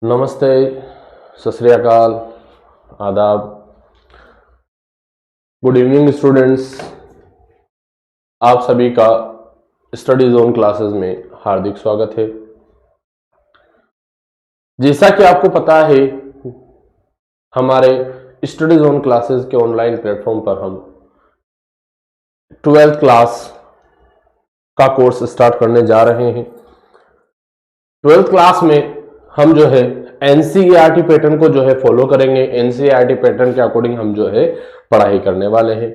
नमस्ते, सत श्री अकाल, आदाब, गुड इवनिंग स्टूडेंट्स। आप सभी का स्टडी जोन क्लासेस में हार्दिक स्वागत है। जैसा कि आपको पता है, हमारे स्टडी जोन क्लासेस के ऑनलाइन प्लेटफॉर्म पर हम 12th क्लास का कोर्स स्टार्ट करने जा रहे हैं। 12th क्लास में हम जो है एनसीईआरटी पैटर्न को जो है फॉलो करेंगे। एनसीईआरटी पैटर्न के अकॉर्डिंग हम जो है पढ़ाई करने वाले हैं।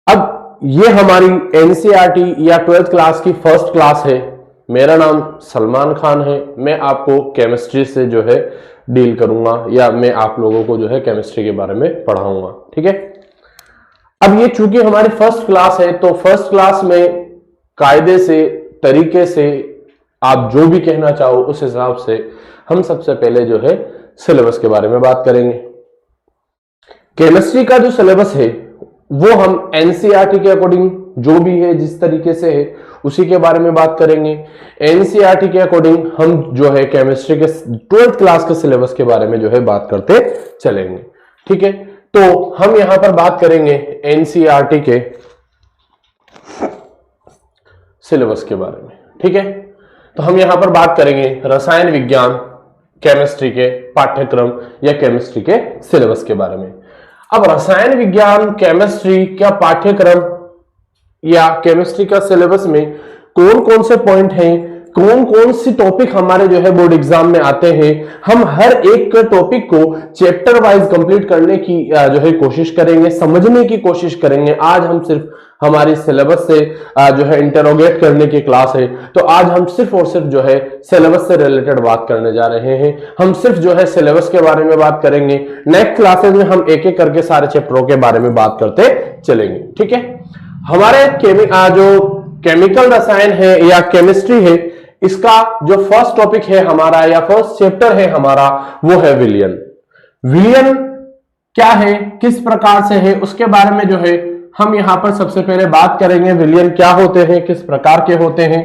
अब ये हमारी एनसीईआरटी या 12th क्लास की फर्स्ट क्लास है। मेरा नाम सलमान खान है। मैं आपको केमिस्ट्री से जो है डील करूंगा या मैं आप लोगों को जो है केमिस्ट्री के बारे में पढ़ाऊंगा। ठीक है। अब ये चूंकि हमारी फर्स्ट क्लास है तो फर्स्ट क्लास में कायदे से, तरीके से आप जो भी कहना चाहो उस हिसाब से हम सबसे पहले जो है सिलेबस के बारे में बात करेंगे। केमिस्ट्री का जो सिलेबस है वो हम एनसीईआरटी के अकॉर्डिंग जो भी है, जिस तरीके से है, उसी के बारे में बात करेंगे। एनसीईआरटी के अकॉर्डिंग हम जो है केमिस्ट्री के 12th क्लास के सिलेबस के बारे में जो है बात करते चलेंगे। ठीक है। तो हम यहां पर बात करेंगे एनसीईआरटी के सिलेबस के बारे में। ठीक है। तो हम यहां पर बात करेंगे रसायन विज्ञान केमिस्ट्री के पाठ्यक्रम या केमिस्ट्री के सिलेबस के बारे में। अब रसायन विज्ञान केमिस्ट्री का पाठ्यक्रम या केमिस्ट्री का सिलेबस में कौन कौन से पॉइंट हैं, कौन कौन सी टॉपिक हमारे जो है बोर्ड एग्जाम में आते हैं, हम हर एक टॉपिक को चैप्टर वाइज कंप्लीट करने की जो है कोशिश करेंगे, समझने की कोशिश करेंगे। आज हम सिर्फ हमारी सिलेबस से जो है इंटरोगेट करने की क्लास है, तो आज हम सिर्फ और सिर्फ जो है सिलेबस से रिलेटेड बात करने जा रहे हैं। हम सिर्फ जो है सिलेबस के बारे में बात करेंगे। नेक्स्ट क्लासेस में हम एक एक करके सारे चैप्टरों के बारे में बात करते चलेंगे। ठीक है। हमारे जो केमिकल रसायन है या केमिस्ट्री है, इसका जो फर्स्ट टॉपिक है हमारा या फर्स्ट चैप्टर है हमारा वो है विलयन। विलयन क्या है, किस प्रकार से है, उसके बारे में जो है हम यहां पर सबसे पहले बात करेंगे। विलयन क्या होते हैं, किस प्रकार के होते हैं।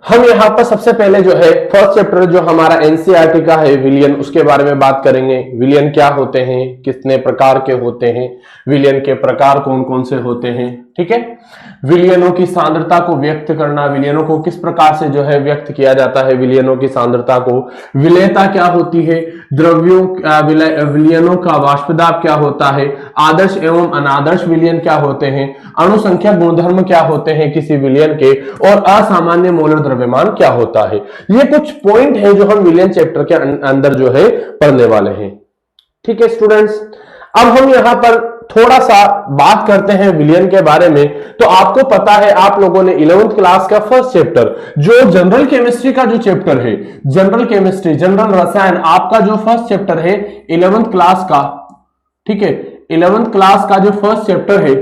हम यहां पर सबसे पहले जो है फर्स्ट चैप्टर जो हमारा एनसीईआरटी का है विलयन, उसके बारे में बात करेंगे। विलयन क्या होते हैं, कितने प्रकार के होते हैं, विलयन के प्रकार कौन कौन से होते हैं। ठीक है। विलयनों की सांद्रता को व्यक्त करना, विलयनों को किस प्रकार से जो है व्यक्त किया जाता है, विलयनों की सांद्रता को, विलेयता क्या होती है, द्रव्यों विलयनों का वाष्पदाब क्या होता है, आदर्श एवं अनादर्श विलयन क्या होते हैं, अणुसंख्या गुणधर्म क्या होते हैं किसी विलयन के, और असामान्य मोलर द्रव्यमान क्या होता है। ये कुछ पॉइंट है जो हम विलयन चैप्टर के अंदर जो है पढ़ने वाले हैं। ठीक है स्टूडेंट्स। अब हम यहां पर थोड़ा सा बात करते हैं विलयन के बारे में। तो आपको पता है, आप लोगों ने 11th क्लास का फर्स्ट चैप्टर जो जनरल केमिस्ट्री का जो चैप्टर है, जनरल केमिस्ट्री, जनरल रसायन, आपका जो फर्स्ट चैप्टर है 11th क्लास का, ठीक है, 11th क्लास का जो फर्स्ट चैप्टर है,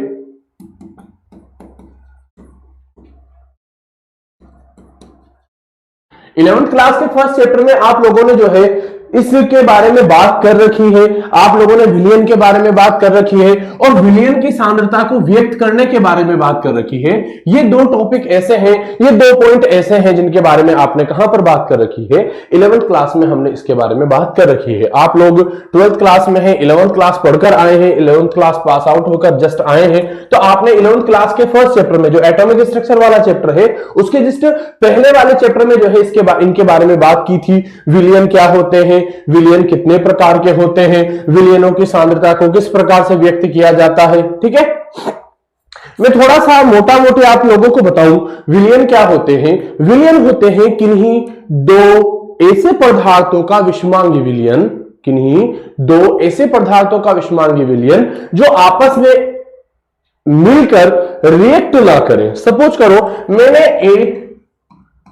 इलेवेंथ क्लास के फर्स्ट चैप्टर में आप लोगों ने जो है इसके बारे में बात कर रखी है। आप लोगों ने विलयन के बारे में बात कर रखी है और विलयन की सांद्रता को व्यक्त करने के बारे में बात कर रखी है। ये दो टॉपिक ऐसे हैं, ये दो पॉइंट ऐसे हैं जिनके बारे में आपने कहां पर बात कर रखी है, 11th क्लास में हमने इसके बारे में बात कर रखी है। आप लोग 12th क्लास में हैं, 11th क्लास पढ़कर आए हैं, 11th क्लास पास आउट होकर जस्ट आए हैं, तो आपने 11th क्लास के फर्स्ट चैप्टर में जो एटॉमिक स्ट्रक्चर वाला चैप्टर है उसके जस्ट पहले वाले चैप्टर में जो है इनके बारे में बात की थी। विलयन क्या होते हैं, विलयन कितने प्रकार के होते हैं, विलयनों की सांद्रता को किस प्रकार से व्यक्त किया जाता है। ठीक है। मैं थोड़ा सा मोटा मोटी आप लोगों को बताऊं विलयन क्या होते हैं। विलयन होते हैं किन्हीं दो ऐसे पदार्थों का विषमांगी विलयन, किन्हीं दो ऐसे पदार्थों का विषमांगी विलयन जो आपस में मिलकर रिएक्ट ना करें। सपोज करो मैंने A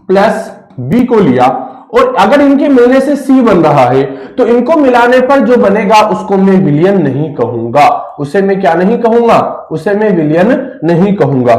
प्लस B को लिया और अगर इनके मिलने से C बन रहा है तो इनको मिलाने पर जो बनेगा उसको मैं विलयन नहीं कहूंगा। उसे मैं क्या नहीं कहूंगा, उसे मैं विलयन नहीं कहूंगा।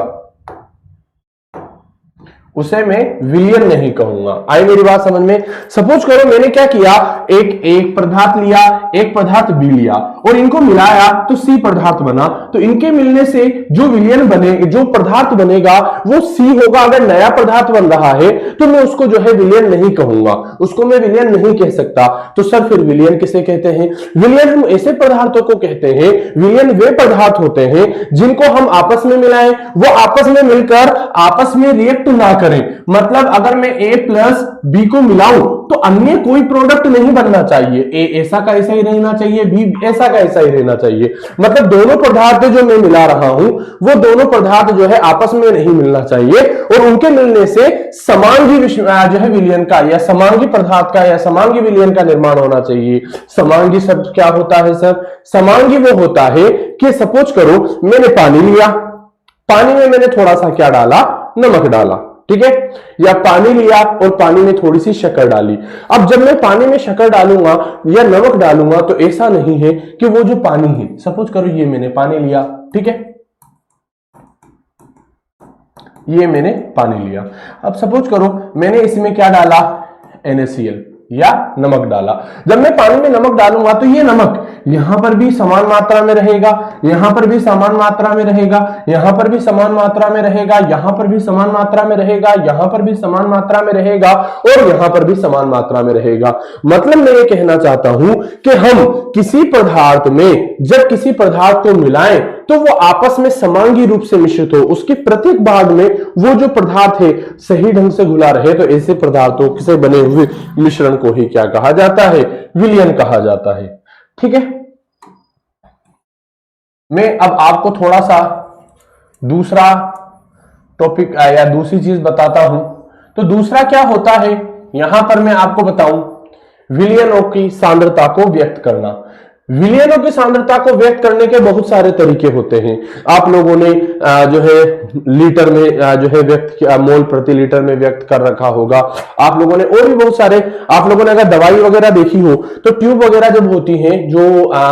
उसे मैं विलयन नहीं कहूंगा। आई मेरी बात समझ में? सपोज करो मैंने क्या किया, एक पदार्थ लिया, एक पदार्थ बी लिया और इनको मिलाया तो सी पदार्थ बना। तो इनके मिलने से जो विलयन बने, जो पदार्थ बनेगा वो सी होगा। अगर नया पदार्थ बन रहा है तो मैं उसको जो है विलयन नहीं कहूंगा, उसको मैं विलयन नहीं कह सकता। तो सर फिर विलयन किसे कहते हैं? विलयन हम ऐसे पदार्थों को कहते हैं, विलयन वे पदार्थ होते हैं जिनको हम आपस में मिलाएं, वो आपस में मिलकर आपस में रिएक्ट ना करें। मतलब अगर मैं ए प्लस बी को मिलाऊं तो अन्य कोई प्रोडक्ट नहीं बनना चाहिए। ए ऐसा का ऐसा ही रहना चाहिए, बी ऐसा का ऐसा ही रहना चाहिए। मतलब दोनों पदार्थ जो मैं मिला रहा हूं वो दोनों पदार्थ जो है आपस में नहीं मिलना चाहिए और उनके मिलने से समांगी जो है विलयन का या समांगी पदार्थ का या समांगी विलयन का निर्माण होना चाहिए। समांगी शब्द क्या होता है सर? समांगी वो होता है कि सपोज करो मैंने पानी लिया, पानी में मैंने थोड़ा सा क्या डाला? नमक डाला, ठीक है? या पानी लिया और पानी में थोड़ी सी शक्कर डाली। अब जब मैं पानी में शक्कर डालूंगा या नमक डालूंगा तो ऐसा नहीं है कि वो जो पानी है, सपोज करो ये मैंने पानी लिया, ठीक है, ये मैंने पानी लिया। अब सपोज करो मैंने इसमें क्या डाला? NaCl या नमक डाला। जब मैं पानी में नमक डालूंगा तो ये नमक यहां पर भी समान मात्रा में रहेगा, यहां पर भी समान मात्रा में रहेगा, यहां पर भी समान मात्रा में रहेगा, यहां पर भी समान मात्रा में रहेगा, यहां पर भी समान मात्रा में रहेगा और यहां पर भी समान मात्रा में रहेगा। मतलब मैं ये कहना चाहता हूं कि हम किसी पदार्थ में जब किसी पदार्थ को मिलाएं तो वो आपस में समांगी रूप से मिश्रित हो, उसके प्रत्येक भाग में वो जो पदार्थ है सही ढंग से घुला रहे। तो ऐसे पदार्थों से बने हुए मिश्रण को ही क्या कहा जाता है? विलयन कहा जाता है। ठीक है, मैं अब आपको थोड़ा सा दूसरा टॉपिक या दूसरी चीज बताता हूं। तो दूसरा क्या होता है यहां पर मैं आपको बताऊं, विलयनों की सांद्रता को व्यक्त करना। विलयनों की सांद्रता को व्यक्त करने के बहुत सारे तरीके होते हैं। आप लोगों ने जो है लीटर में जो है व्यक्त किया, मोल प्रति लीटर में व्यक्त कर रखा होगा। आप लोगों ने और भी बहुत सारे, आप लोगों ने अगर दवाई वगैरह देखी हो तो ट्यूब वगैरह जब होती हैं जो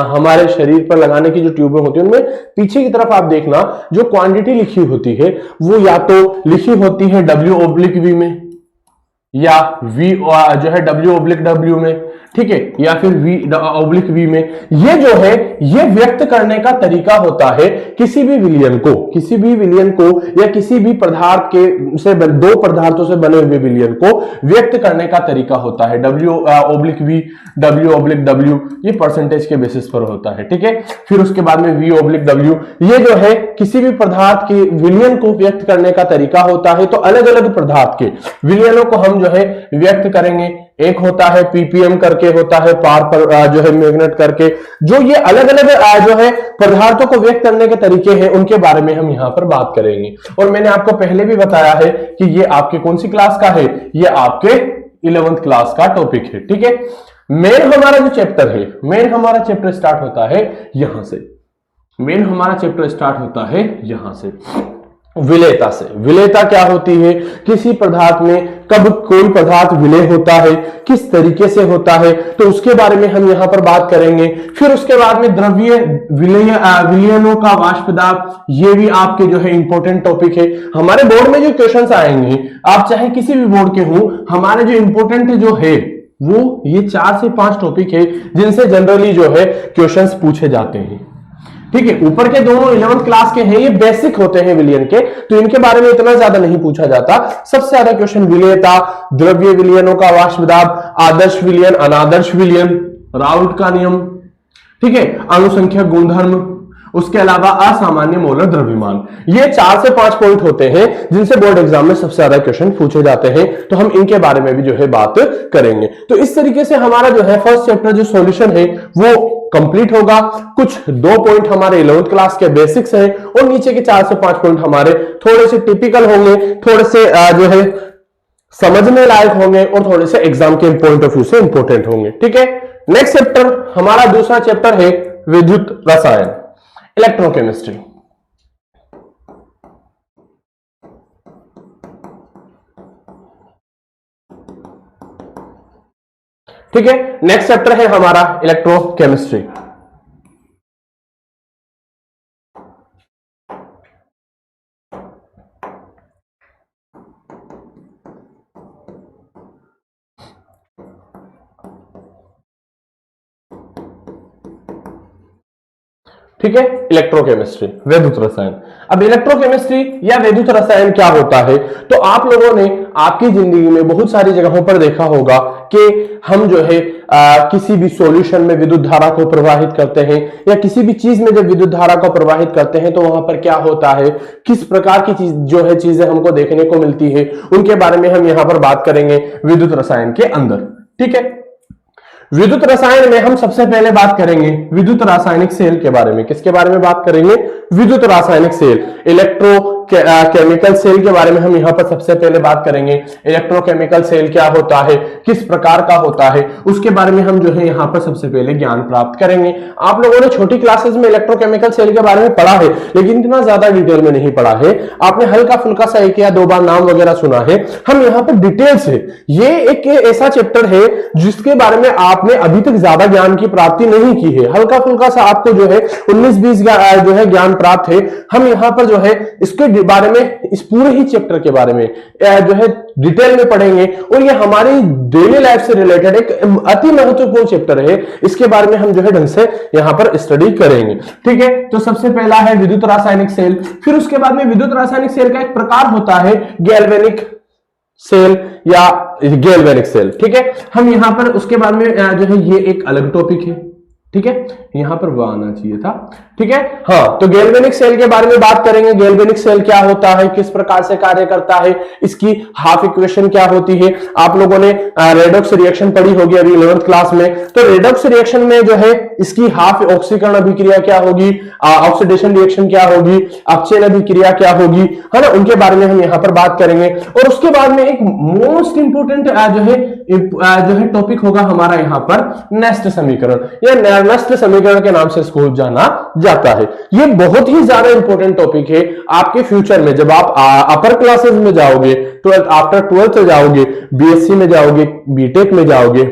हमारे शरीर पर लगाने की जो ट्यूबें होती हैं उनमें पीछे की तरफ आप देखना जो क्वांटिटी लिखी होती है वो या तो लिखी होती है W/V में या V जो है W/W में, ठीक है, या फिर V/V में। ये जो है ये व्यक्त करने का तरीका होता है किसी भी विलयन को या किसी भी पदार्थ के से दो पदार्थों से बने हुए विलयन को व्यक्त करने का तरीका होता है W/V, W/W। ये परसेंटेज के बेसिस पर होता है, ठीक है। फिर उसके बाद में V/W, ये जो है किसी भी पदार्थ के विलयन को व्यक्त करने का तरीका होता है। तो अलग अलग पदार्थ के विलयनों को हम जो है व्यक्त करेंगे। एक होता है ppm करके होता है, पार पर जो है मैग्नेट करके। जो ये अलग अलग जो है पदार्थों को व्यक्त करने के तरीके हैं उनके बारे में हम यहां पर बात करेंगे। और मैंने आपको पहले भी बताया है कि ये आपके कौन सी क्लास का है, ये आपके 11th क्लास का टॉपिक है, ठीक है। मेन हमारा जो चैप्टर है, मेन हमारा चैप्टर स्टार्ट होता है यहां से, मेन हमारा चैप्टर स्टार्ट होता है यहां से, विलेयता से। विलेयता क्या होती है? किसी पदार्थ में कब कोई पदार्थ विलेय होता है, किस तरीके से होता है, तो उसके बारे में हम यहां पर बात करेंगे। फिर उसके बाद में द्रव्य विलयनों का वाष्प दाब, ये भी आपके जो है इंपॉर्टेंट टॉपिक है। हमारे बोर्ड में जो क्वेश्चंस आएंगे, आप चाहे किसी भी बोर्ड के हो, हमारे जो इंपॉर्टेंट जो है वो ये 4 से 5 टॉपिक है जिनसे जनरली जो है क्वेश्चंस पूछे जाते हैं, ठीक है। ऊपर के दोनों 11th क्लास के हैं, ये बेसिक होते हैं विलयन के, तो इनके बारे में इतना ज्यादा नहीं पूछा जाता। सबसे ज्यादा क्वेश्चन विलेयता, द्रव्य विलयनों का वाष्प दाब, आदर्श विलयन, अनादर्श विलयन, राउल्ट का नियम, ठीक है, अनुसंख्यक गुणधर्म, उसके अलावा असामान्य मोलर द्रव्यमान। ये 4 से 5 पॉइंट होते हैं जिनसे बोर्ड एग्जाम में सबसे ज्यादा क्वेश्चन पूछे जाते हैं। तो हम इनके बारे में भी जो है बात करेंगे। तो इस तरीके से हमारा जो है फर्स्ट चैप्टर जो सॉल्यूशन है वो कंप्लीट होगा। कुछ 2 पॉइंट हमारे 11th क्लास के बेसिक्स हैं और नीचे के 4 से 5 पॉइंट हमारे थोड़े से टिपिकल होंगे, थोड़े से जो है समझने लायक होंगे और थोड़े से एग्जाम के पॉइंट ऑफ व्यू से इंपॉर्टेंट होंगे, ठीक है। नेक्स्ट चैप्टर हमारा दूसरा चैप्टर है विद्युत रसायन, इलेक्ट्रोकेमिस्ट्री। ठीक है, नेक्स्ट चैप्टर है हमारा इलेक्ट्रोकेमिस्ट्री। ठीक है, इलेक्ट्रोकेमिस्ट्री, वैद्युत रसायन। अब इलेक्ट्रोकेमिस्ट्री या वैद्युत रसायन क्या होता है, तो आप लोगों ने आपकी जिंदगी में बहुत सारी जगहों पर देखा होगा कि हम जो है किसी भी सॉल्यूशन में विद्युत धारा को प्रवाहित करते हैं, या किसी भी चीज में जब विद्युत धारा को प्रवाहित करते हैं तो वहां पर क्या होता है, किस प्रकार की चीज जो है चीजें हमको देखने को मिलती है, उनके बारे में हम यहां पर बात करेंगे विद्युत रसायन के अंदर। ठीक है, विद्युत रसायन में हम सबसे पहले बात करेंगे विद्युत रासायनिक सेल के बारे में। किसके बारे में बात करेंगे, विद्युत रासायनिक सेल, केमिकल सेल के बारे में हम यहां पर सबसे पहले बात करेंगे। इलेक्ट्रोकेमिकल सेल क्या होता है, किस प्रकार का होता है, उसके बारे में हम जो है यहां पर सबसे पहले ज्ञान प्राप्त करेंगे। आप लोगों ने छोटी क्लासेस में इलेक्ट्रोकेमिकल सेल के बारे में पढ़ा है, लेकिन इतना ज्यादा डिटेल में नहीं पढ़ा है। आपने हल्का फुल्का सा एक या दो बार नाम वगैरह सुना है। हम यहां पर डिटेल से, ये एक ऐसा चैप्टर है जिसके बारे में आपने अभी तक ज्यादा ज्ञान की प्राप्ति नहीं की है। हल्का फुल्का सा आपको जो है 19-20 जो है ज्ञान प्राप्त है। हम यहां पर जो है इसके बारे में, इस पूरे ही चैप्टर के बारे में जो है डिटेल में पढ़ेंगे, और ये हमारी डेली लाइफ से रिलेटेड एक अति महत्वपूर्ण चैप्टर है। इसके बारे में हम जो है ढंग से यहां पर स्टडी करेंगे। ठीक है, तो सबसे पहला है विद्युत रासायनिक सेल। फिर उसके बाद में विद्युत रासायनिक सेल का एक प्रकार होता है गैल्वेनिक सेल या गैल्वेनिक सेल। ठीक है, हम यहां पर उसके बाद में जो है ये एक अलग टॉपिक है। ठीक है, यहां पर वो आना चाहिए था। ठीक है, हाँ, तो गैल्वेनिक सेल के बारे में बात करेंगे। गैल्वेनिक सेल क्या होता है, किस प्रकार से कार्य करता है, इसकी हाफ इक्वेशन क्या होती है। आप लोगों ने रेडॉक्स रिएक्शन पढ़ी होगी अभी 11th क्लास में। तो रेडॉक्स रिएक्शन में जो है इसकी हाफ ऑक्सीकरण अभिक्रिया क्या होगी, ऑक्सीडेशन रिएक्शन क्या होगी, अपचयन अभिक्रिया क्या होगी, है ना, उनके बारे में हम यहां पर बात करेंगे। और उसके बाद में एक मोस्ट इंपोर्टेंट जो है टॉपिक होगा हमारा यहां पर नेस्ट समीकरण, या नेस्ट समीकरण के नाम से इसको जाना जाता है। ये बहुत ही ज्यादा इंपॉर्टेंट टॉपिक है आपके फ्यूचर में। जब आप अपर क्लासेस में जाओगे, आफ्टर 12th जाओगे, बीएससी में जाओगे, बीटेक में जाओगे,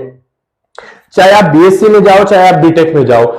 चाहे आप बीएससी में जाओ, चाहे आप बीटेक में जाओ,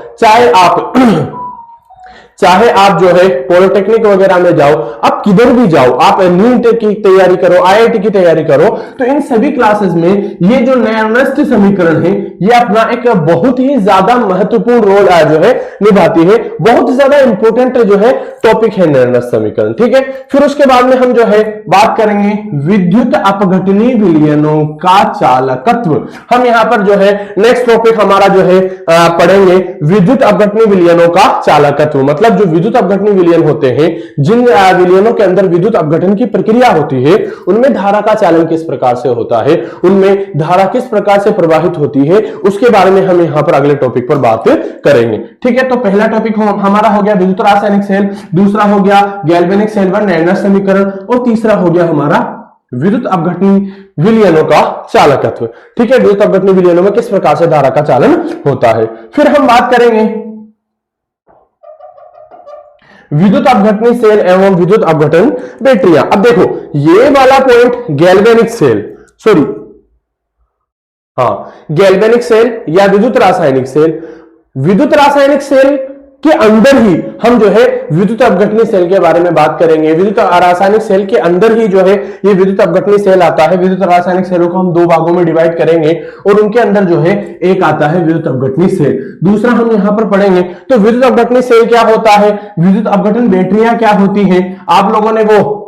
चाहे आप जो है पॉलिटेक्निक वगैरह में जाओ, आप किधर भी जाओ, आप नीट की तैयारी करो, आईआईटी की तैयारी करो, तो इन सभी क्लासेस में ये जो नेस्ट समीकरण है ये अपना एक बहुत ही ज्यादा महत्वपूर्ण रोल जो है निभाती है। बहुत ज्यादा इंपॉर्टेंट जो है टॉपिक है नेस्ट समीकरण। ठीक है, फिर उसके बाद में हम जो है बात करेंगे विद्युत अपघटनीय विलयनों का चालकत्व। हम यहां पर जो है नेक्स्ट टॉपिक हमारा जो है पढ़ेंगे विद्युत अपघटनीय विलयनों का चालकत्व। मतलब जो विद्युत अपघटनीय विलयन होते हैं, जिन विलयनों के अंदर विद्युत अपघटन की प्रक्रिया होती है, उनमें धारा का चालन किस प्रकार से होता है, उनमें धारा किस प्रकार से प्रवाहित होती है, उसके बारे में हम यहां पर अगले टॉपिक पर बात करेंगे। ठीक है, तो पहला टॉपिक हमारा हो गया विद्युत रासायनिक सेल, दूसरा हो गया गैल्वेनिक सेल व नेस्ट समीकरण, और तीसरा हो गया हमारा विद्युत अपघटनीय विलयनों का चालकत्व। ठीक है, विद्युत अपघटनीय विलयनों में किस प्रकार से धारा का चालन होता है। फिर हम बात करेंगे विद्युत अपघटनीय सेल एवं विद्युत अपघटन बैटरियां। अब देखो ये वाला पॉइंट गैल्वेनिक सेल, सॉरी, हाँ, गैल्वेनिक सेल या विद्युत रासायनिक सेल, विद्युत रासायनिक सेल के अंदर ही हम जो है विद्युत अपघटनीय सेल के बारे में बात करेंगे। विद्युत रासायनिक सेल के अंदर ही जो है ये विद्युत अपघटनीय सेल आता है। विद्युत रासायनिक सेलों को हम दो भागों में डिवाइड करेंगे, और उनके अंदर जो है एक आता है विद्युत अपघटनीय सेल, दूसरा हम यहां पर पढ़ेंगे। तो विद्युत अपघटनीय सेल क्या होता है, विद्युत अपघटन बैटरियां क्या होती है। आप लोगों ने वो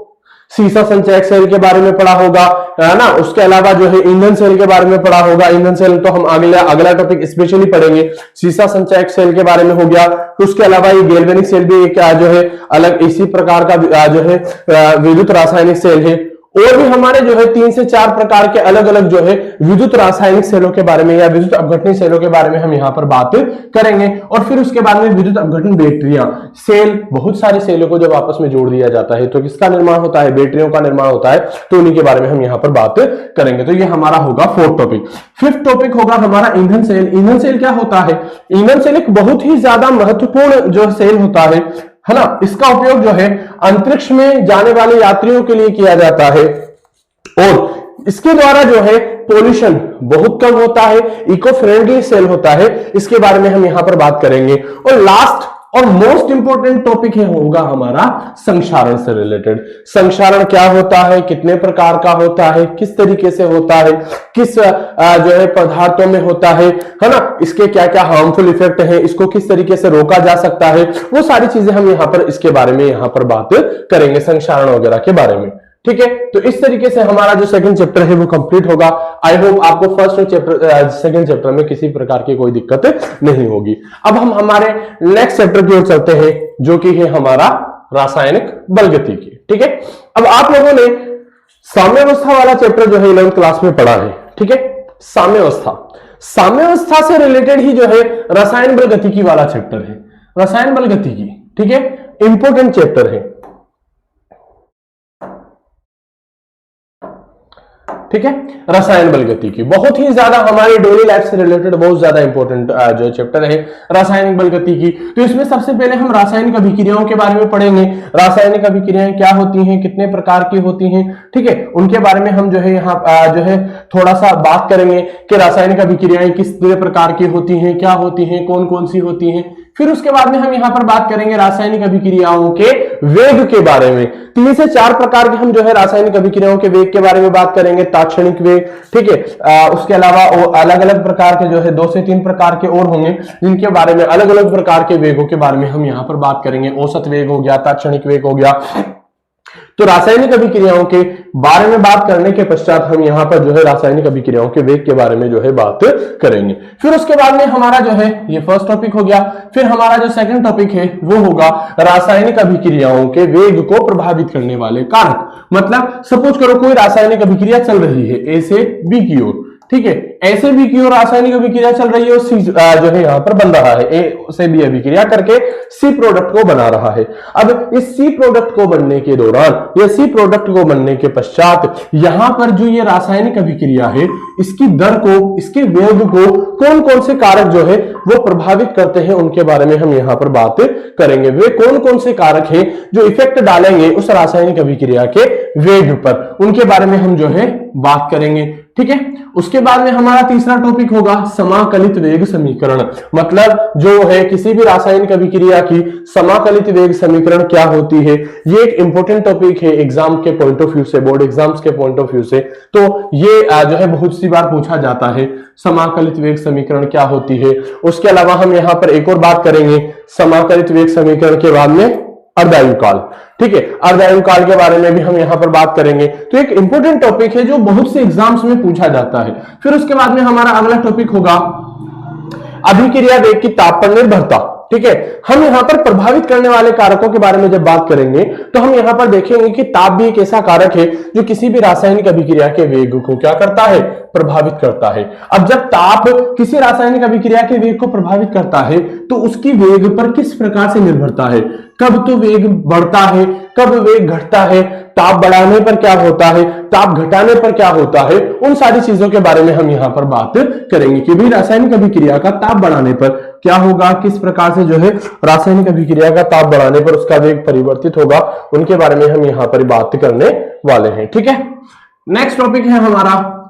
सीसा संचयक सेल के बारे में पढ़ा होगा, है ना, उसके अलावा जो है ईंधन सेल के बारे में पढ़ा होगा। ईंधन सेल तो हम अगला टॉपिक स्पेशली पढ़ेंगे। सीसा संचयक सेल के बारे में हो गया। उसके अलावा ये गैल्वेनिक सेल भी एक जो है अलग इसी प्रकार का जो है विद्युत रासायनिक सेल है। और भी हमारे जो है 3 से 4 प्रकार के अलग अलग जो है विद्युत रासायनिक सेलों के बारे में या विद्युत अपघटनीय सेलों के बारे में हम यहां पर बात करेंगे। और फिर उसके बाद में विद्युत अपघटन बैटरियां, सेल, बहुत सारे सेलों को जब आपस में जोड़ दिया जाता है तो किसका निर्माण होता है, बैटरियों का निर्माण होता है। तो उन्हीं के बारे में हम यहां पर बात करेंगे। तो ये हमारा होगा 4th टॉपिक। 5th टॉपिक होगा हमारा ईंधन सेल। ईंधन सेल क्या होता है, ईंधन सेल एक बहुत ही ज्यादा महत्वपूर्ण जो सेल होता है ना। इसका उपयोग जो है अंतरिक्ष में जाने वाले यात्रियों के लिए किया जाता है, और इसके द्वारा जो है पोल्यूशन बहुत कम होता है, इको फ्रेंडली सेल होता है। इसके बारे में हम यहां पर बात करेंगे। और लास्ट और मोस्ट इंपॉर्टेंट टॉपिक है होगा हमारा संक्षारण से रिलेटेड। संक्षारण क्या होता है, कितने प्रकार का होता है, किस तरीके से होता है, किस जो है पदार्थों में होता है ना, इसके क्या क्या हार्मफुल इफेक्ट है, इसको किस तरीके से रोका जा सकता है, वो सारी चीजें हम यहाँ पर इसके बारे में यहाँ पर बात करेंगे, संक्षारण वगैरह के बारे में। ठीक है, तो इस तरीके से हमारा जो सेकंड चैप्टर है वो कंप्लीट होगा। आई होप आपको फर्स्ट और चैप्टर सेकंड चैप्टर में किसी प्रकार की कोई दिक्कत नहीं होगी। अब हम हमारे नेक्स्ट चैप्टर की ओर चलते हैं, जो कि है हमारा रासायनिक बलगति की। ठीक है, अब आप लोगों ने साम्यावस्था वाला चैप्टर जो है 11th क्लास में पढ़ा है। ठीक है, साम्यावस्था से रिलेटेड ही जो है रसायन बलगति की वाला चैप्टर है, रसायन बलगति की। ठीक है, इंपॉर्टेंट चैप्टर है। ठीक है, रसायन बलगति की बहुत ही ज्यादा हमारी डेली लाइफ से रिलेटेड बहुत ज्यादा इंपॉर्टेंट जो चैप्टर है रासायनिक बलगति की। तो इसमें सबसे पहले हम रासायनिक अभिक्रियाओं के बारे में पढ़ेंगे। रासायनिक अभिक्रियाएं क्या होती हैं, कितने प्रकार की होती हैं, ठीक है, उनके बारे में हम जो है यहाँ जो है थोड़ा सा बात करेंगे कि रासायनिक अभिक्रियाएं किस प्रकार की होती हैं, क्या होती हैं, कौन कौन सी होती हैं। फिर उसके बाद में हम यहाँ पर बात करेंगे रासायनिक अभिक्रियाओं के वेग के बारे में। 3 से 4 प्रकार के हम जो है रासायनिक अभिक्रियाओं के वेग के बारे में बात करेंगे। ताक्षणिक वेग, ठीक है, उसके अलावा अलग अलग प्रकार के जो है 2 से 3 प्रकार के और होंगे, जिनके बारे में अलग अलग प्रकार के वेगों के बारे में हम यहाँ पर बात करेंगे। औसत वेग हो गया, ताक्षणिक वेग हो गया। तो रासायनिक अभिक्रियाओं के बारे में बात करने के पश्चात हम यहाँ पर जो है रासायनिक अभिक्रियाओं के वेग के बारे में जो है बात करेंगे। फिर उसके बाद में हमारा जो है ये फर्स्ट टॉपिक हो गया। फिर हमारा जो सेकंड टॉपिक है वो होगा रासायनिक अभिक्रियाओं के वेग को प्रभावित करने वाले कारक। मतलब सपोज करो कोई रासायनिक अभिक्रिया चल रही है ए से बी की ओर, ठीक है, ऐसे बी की ओर रासायनिक अभिक्रिया चल रही है और सी जो है यहाँ पर बन रहा है, ए से बी अभिक्रिया करके सी प्रोडक्ट को बना रहा है। अब इस सी प्रोडक्ट को बनने के दौरान या सी प्रोडक्ट को बनने के पश्चात यहाँ पर जो ये रासायनिक अभिक्रिया है, इसकी दर को, इसके वेग को कौन कौन से कारक जो है वो प्रभावित करते हैं, उनके बारे में हम यहाँ पर बात करेंगे। वे कौन कौन से कारक हैं जो इफेक्ट डालेंगे उस रासायनिक अभिक्रिया के वेग पर, उनके बारे में हम जो है बात करेंगे। ठीक है, उसके बाद में हमारा तीसरा टॉपिक होगा समाकलित वेग समीकरण। मतलब जो है किसी भी रासायनिक अभिक्रिया की समाकलित वेग समीकरण क्या होती है, ये एक इंपॉर्टेंट टॉपिक है एग्जाम के पॉइंट ऑफ व्यू से, बोर्ड एग्जाम्स के पॉइंट ऑफ व्यू से। तो ये जो है बहुत सी बार पूछा जाता है, समाकलित वेग समीकरण क्या होती है। उसके अलावा हम यहाँ पर एक और बात करेंगे समाकलित वेग समीकरण के बाद में अर्धायुकाल। ठीक है, अर्धायुकाल के बारे में भी हम यहाँ पर बात करेंगे। तो एक इंपॉर्टेंट टॉपिक है जो बहुत से एग्जाम्स में पूछा जाता है। फिर उसके बाद में हमारा अगला टॉपिक होगा अभिक्रिया वेग की ताप पर निर्भरता। ठीक है, हम यहाँ पर प्रभावित करने वाले कारकों के बारे में जब बात करेंगे तो हम यहाँ पर देखेंगे कि ताप भी एक ऐसा कारक है जो किसी भी रासायनिक अभिक्रिया के वेग को क्या करता है, प्रभावित करता है। अब जब ताप किसी रासायनिक अभिक्रिया के वेग को प्रभावित करता है तो उसकी वेग पर किस प्रकार से निर्भरता है, कब तो वेग बढ़ता है, कब वेग घटता है, ताप बढ़ाने पर क्या होता है, ताप घटाने पर क्या होता है, उन सारी चीजों के बारे में हम यहाँ पर बात करेंगे कि भी रासायनिक अभिक्रिया का ताप बढ़ाने पर क्या होगा, किस प्रकार से जो है रासायनिक अभिक्रिया का ताप बढ़ाने पर उसका वेग परिवर्तित होगा, उनके बारे में हम यहाँ पर बात करने वाले हैं। ठीक है, नेक्स्ट टॉपिक है हमारा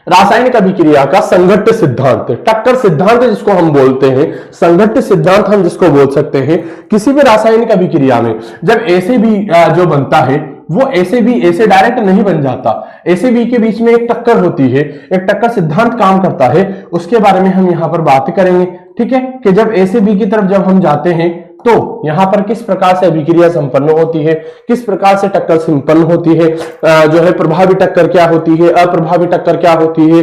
रासायनिक अभिक्रिया का संघट्ट सिद्धांत, टक्कर सिद्धांत जिसको हम बोलते हैं, संघट्ट सिद्धांत हम जिसको बोल सकते हैं। किसी भी रासायनिक अभिक्रिया में जब ए से बी जो बनता है वो ए से बी, ए से डायरेक्ट नहीं बन जाता, ए से बी के बीच में एक टक्कर होती है, एक टक्कर सिद्धांत काम करता है, उसके बारे में हम यहाँ पर बात करेंगे। ठीक है, कि जब ए से बी की तरफ जब हम जाते हैं तो यहां पर किस प्रकार से अभिक्रिया संपन्न होती है, किस प्रकार से टक्कर संपन्न होती है, जो है प्रभावी टक्कर क्या होती है, अप्रभावी टक्कर क्या होती है,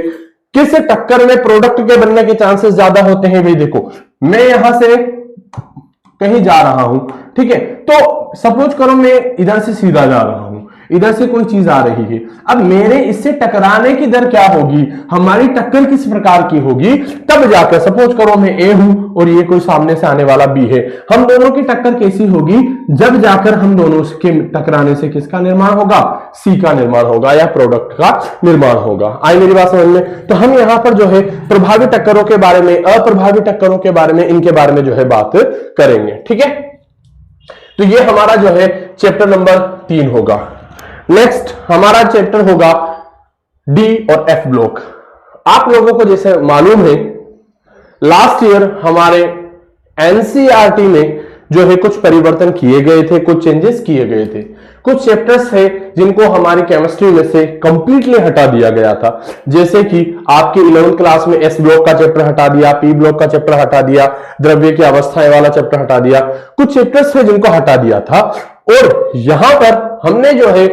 किस टक्कर में प्रोडक्ट के बनने के चांसेस ज्यादा होते हैं। भाई देखो, मैं यहां से कहीं जा रहा हूं, ठीक है, तो सपोज करो मैं इधर से सीधा जा रहा हूं, इधर से कोई चीज आ रही है, अब मेरे इससे टकराने की दर क्या होगी, हमारी टक्कर किस प्रकार की होगी, तब जाकर सपोज करो मैं ए हूं और ये कोई सामने से आने वाला बी है, हम दोनों की टक्कर कैसी होगी, जब जाकर हम दोनों के टकराने से किसका निर्माण होगा, सी का निर्माण होगा या प्रोडक्ट का निर्माण होगा। आई मेरी बात समझ में? तो हम यहां पर जो है प्रभावी टक्करों के बारे में, अप्रभावी टक्करों के बारे में, इनके बारे में जो है बात करेंगे। ठीक है, तो ये हमारा जो है चैप्टर नंबर 3 होगा। नेक्स्ट हमारा चैप्टर होगा डी और एफ ब्लॉक। आप लोगों को जैसे मालूम है लास्ट ईयर हमारे एनसीईआरटी में जो है कुछ परिवर्तन किए गए थे, कुछ चेंजेस किए गए थे। कुछ चैप्टर्स है जिनको हमारी केमिस्ट्री में से कंप्लीटली हटा दिया गया था, जैसे कि आपके 11th क्लास में एस ब्लॉक का चैप्टर हटा दिया, पी ब्लॉक का चैप्टर हटा दिया, द्रव्य की अवस्थाएं वाला चैप्टर हटा दिया। कुछ चैप्टर्स है जिनको हटा दिया था। और यहां पर हमने जो है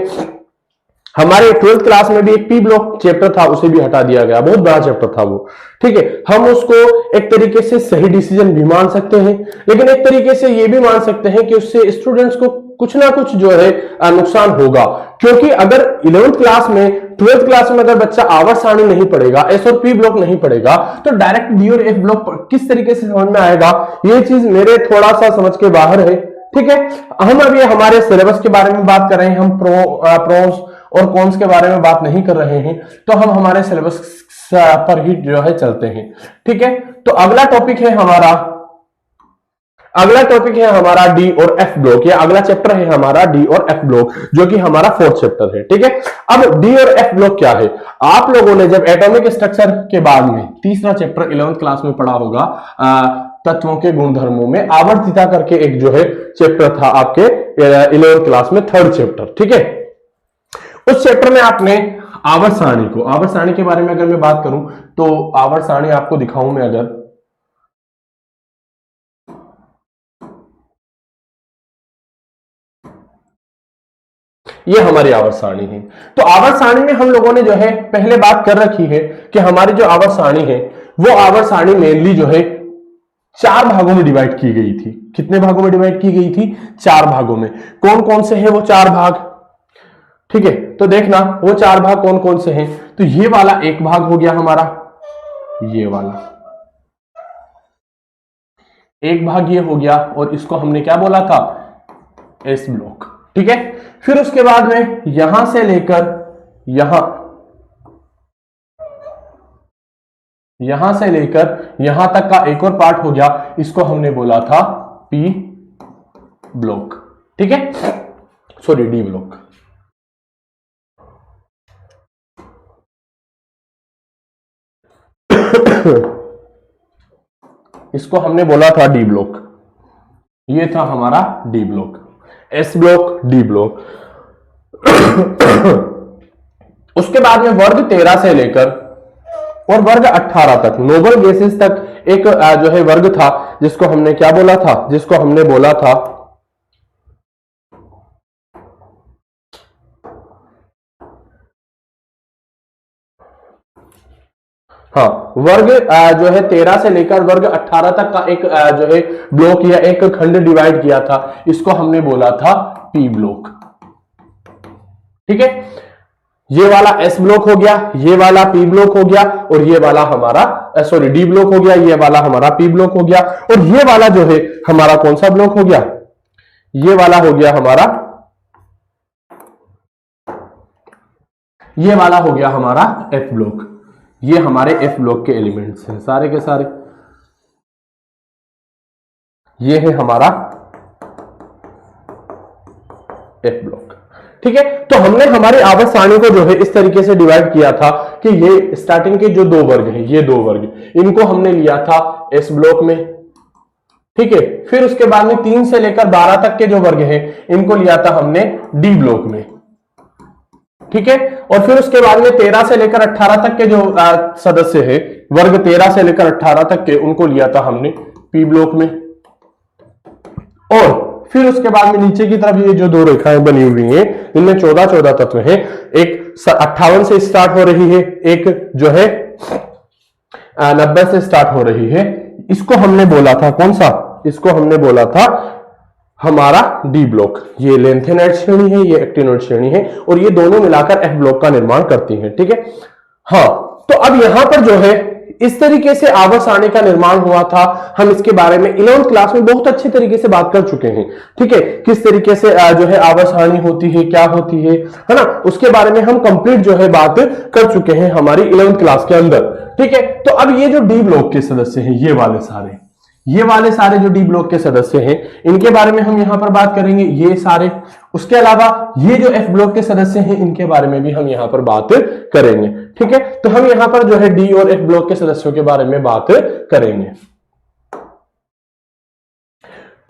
हमारे 12th क्लास में भी एक पी ब्लॉक चैप्टर था, उसे भी हटा दिया गया, बहुत बड़ा चैप्टर था वो। ठीक है, हम उसको एक तरीके से सही डिसीजन भी मान सकते हैं, लेकिन एक तरीके से ये भी मान सकते हैं कि उससे स्टूडेंट्स को कुछ ना कुछ जो है नुकसान होगा, क्योंकि अगर 11th क्लास में 12th क्लास में अगर बच्चा आवर्त सारणी नहीं पढ़ेगा, एस और पी ब्लॉक नहीं पढ़ेगा, तो डायरेक्ट डी और एफ ब्लॉक किस तरीके से समझ में आएगा, ये चीज मेरे थोड़ा सा समझ के बाहर है। ठीक है, हम अभी हमारे सिलेबस के बारे में बात कर रहे हैं, हम प्रोस और कॉन्स के बारे में बात नहीं कर रहे हैं, तो हम हमारे सिलेबस पर ही जो है चलते हैं। ठीक है, तो अगला टॉपिक है हमारा डी और एफ ब्लॉक, या अगला चैप्टर है हमारा डी और एफ ब्लॉक, जो कि हमारा 4th चैप्टर है। ठीक है, अब डी और एफ ब्लॉक क्या है? आप लोगों ने जब एटॉमिक स्ट्रक्चर के बाद में तीसरा चैप्टर 11th क्लास में पढ़ा होगा, तत्वों के गुणधर्मों में आवर्तिता करके एक जो है चैप्टर था आपके 11th क्लास में, 3rd चैप्टर। ठीक है, उस चैप्टर में आपने आवर्त सारणी के बारे में अगर मैं बात करूं, तो आवर्त सारणी आपको दिखाऊं मैं, अगर ये हमारी आवर्त सारणी है, तो आवर्त सारणी में हम लोगों ने जो है पहले बात कर रखी है कि हमारी जो आवर्त सारणी है, वो आवर्त सारणी मेनली जो है 4 भागों में डिवाइड की गई थी। कितने भागों में डिवाइड की गई थी? 4 भागों में। कौन कौन से हैं वो 4 भाग? ठीक है, तो देखना वो 4 भाग कौन कौन से हैं। तो ये वाला एक भाग हो गया हमारा, ये वाला एक भाग ये हो गया, और इसको हमने क्या बोला था? S block. ठीक है, फिर उसके बाद में यहां से लेकर यहां तक का एक और पार्ट हो गया, इसको हमने बोला था पी ब्लॉक। ठीक है, सॉरी, डी ब्लॉक। इसको हमने बोला था डी ब्लॉक, ये था हमारा D block, S block, D block. उसके बाद में वर्ग 13 से लेकर और वर्ग 18 तक, नोबल गैसेस तक एक जो है वर्ग था, जिसको हमने क्या बोला था? जिसको हमने बोला था हाँ, वर्ग जो है 13 से लेकर वर्ग 18 तक का एक जो है ब्लॉक या एक खंड डिवाइड किया था, इसको हमने बोला था पी ब्लॉक। ठीक है, ये वाला एस ब्लॉक हो गया, ये वाला पी ब्लॉक हो गया, और ये वाला हमारा सॉरी डी ब्लॉक हो गया, ये वाला हमारा पी ब्लॉक हो गया, और ये वाला जो है हमारा कौन सा ब्लॉक हो गया? ये वाला हो गया हमारा, ये वाला हो गया हमारा एफ ब्लॉक। ये हमारे एफ ब्लॉक के एलिमेंट्स हैं सारे के सारे, ये है हमारा एफ ब्लॉक। ठीक है, तो हमने हमारी आवर्त सारणी को जो है इस तरीके से डिवाइड किया था कि ये स्टार्टिंग के जो 2 वर्ग हैं, ये 2 वर्ग, इनको हमने लिया था एस ब्लॉक में। ठीक है, फिर उसके बाद में 3 से लेकर 12 तक के जो वर्ग हैं, इनको लिया था हमने डी ब्लॉक में। ठीक है, और फिर उसके बाद में 13 से लेकर 18 तक के जो सदस्य है, वर्ग 13 से लेकर 18 तक के, उनको लिया था हमने पी ब्लॉक में। और फिर उसके बाद में नीचे की तरफ ये जो 2 रेखाएं बनी हुई हैं, इनमें 14 तत्व हैं। एक 58 से स्टार्ट हो रही है, एक जो है 90 से स्टार्ट हो रही है। इसको हमने बोला था कौन सा? इसको हमने बोला था हमारा डी ब्लॉक। ये लेंथेनॉइड श्रेणी है, ये एक्टिनॉइड श्रेणी है, और ये दोनों मिलाकर एफ ब्लॉक का निर्माण करती हैं। ठीक है, हाँ, तो अब यहां पर जो है इस तरीके से आवर्त सारणी का निर्माण हुआ था। हम इसके बारे में 11th क्लास में बहुत अच्छे तरीके से बात कर चुके हैं। ठीक है, किस तरीके से जो है आवर्त सारणी होती है, क्या होती है ना, उसके बारे में हम कंप्लीट जो है बात कर चुके हैं हमारी 11th क्लास के अंदर। ठीक है, तो अब ये जो डी ब्लॉक के सदस्य हैं, ये वाले सारे जो डी ब्लॉक के सदस्य हैं, इनके बारे में हम यहां पर बात करेंगे, ये सारे। उसके अलावा ये जो एफ ब्लॉक के सदस्य हैं, इनके बारे में भी हम यहां पर बात करेंगे। ठीक है, तो हम यहां पर जो है डी और एफ ब्लॉक के सदस्यों के बारे में बात करेंगे।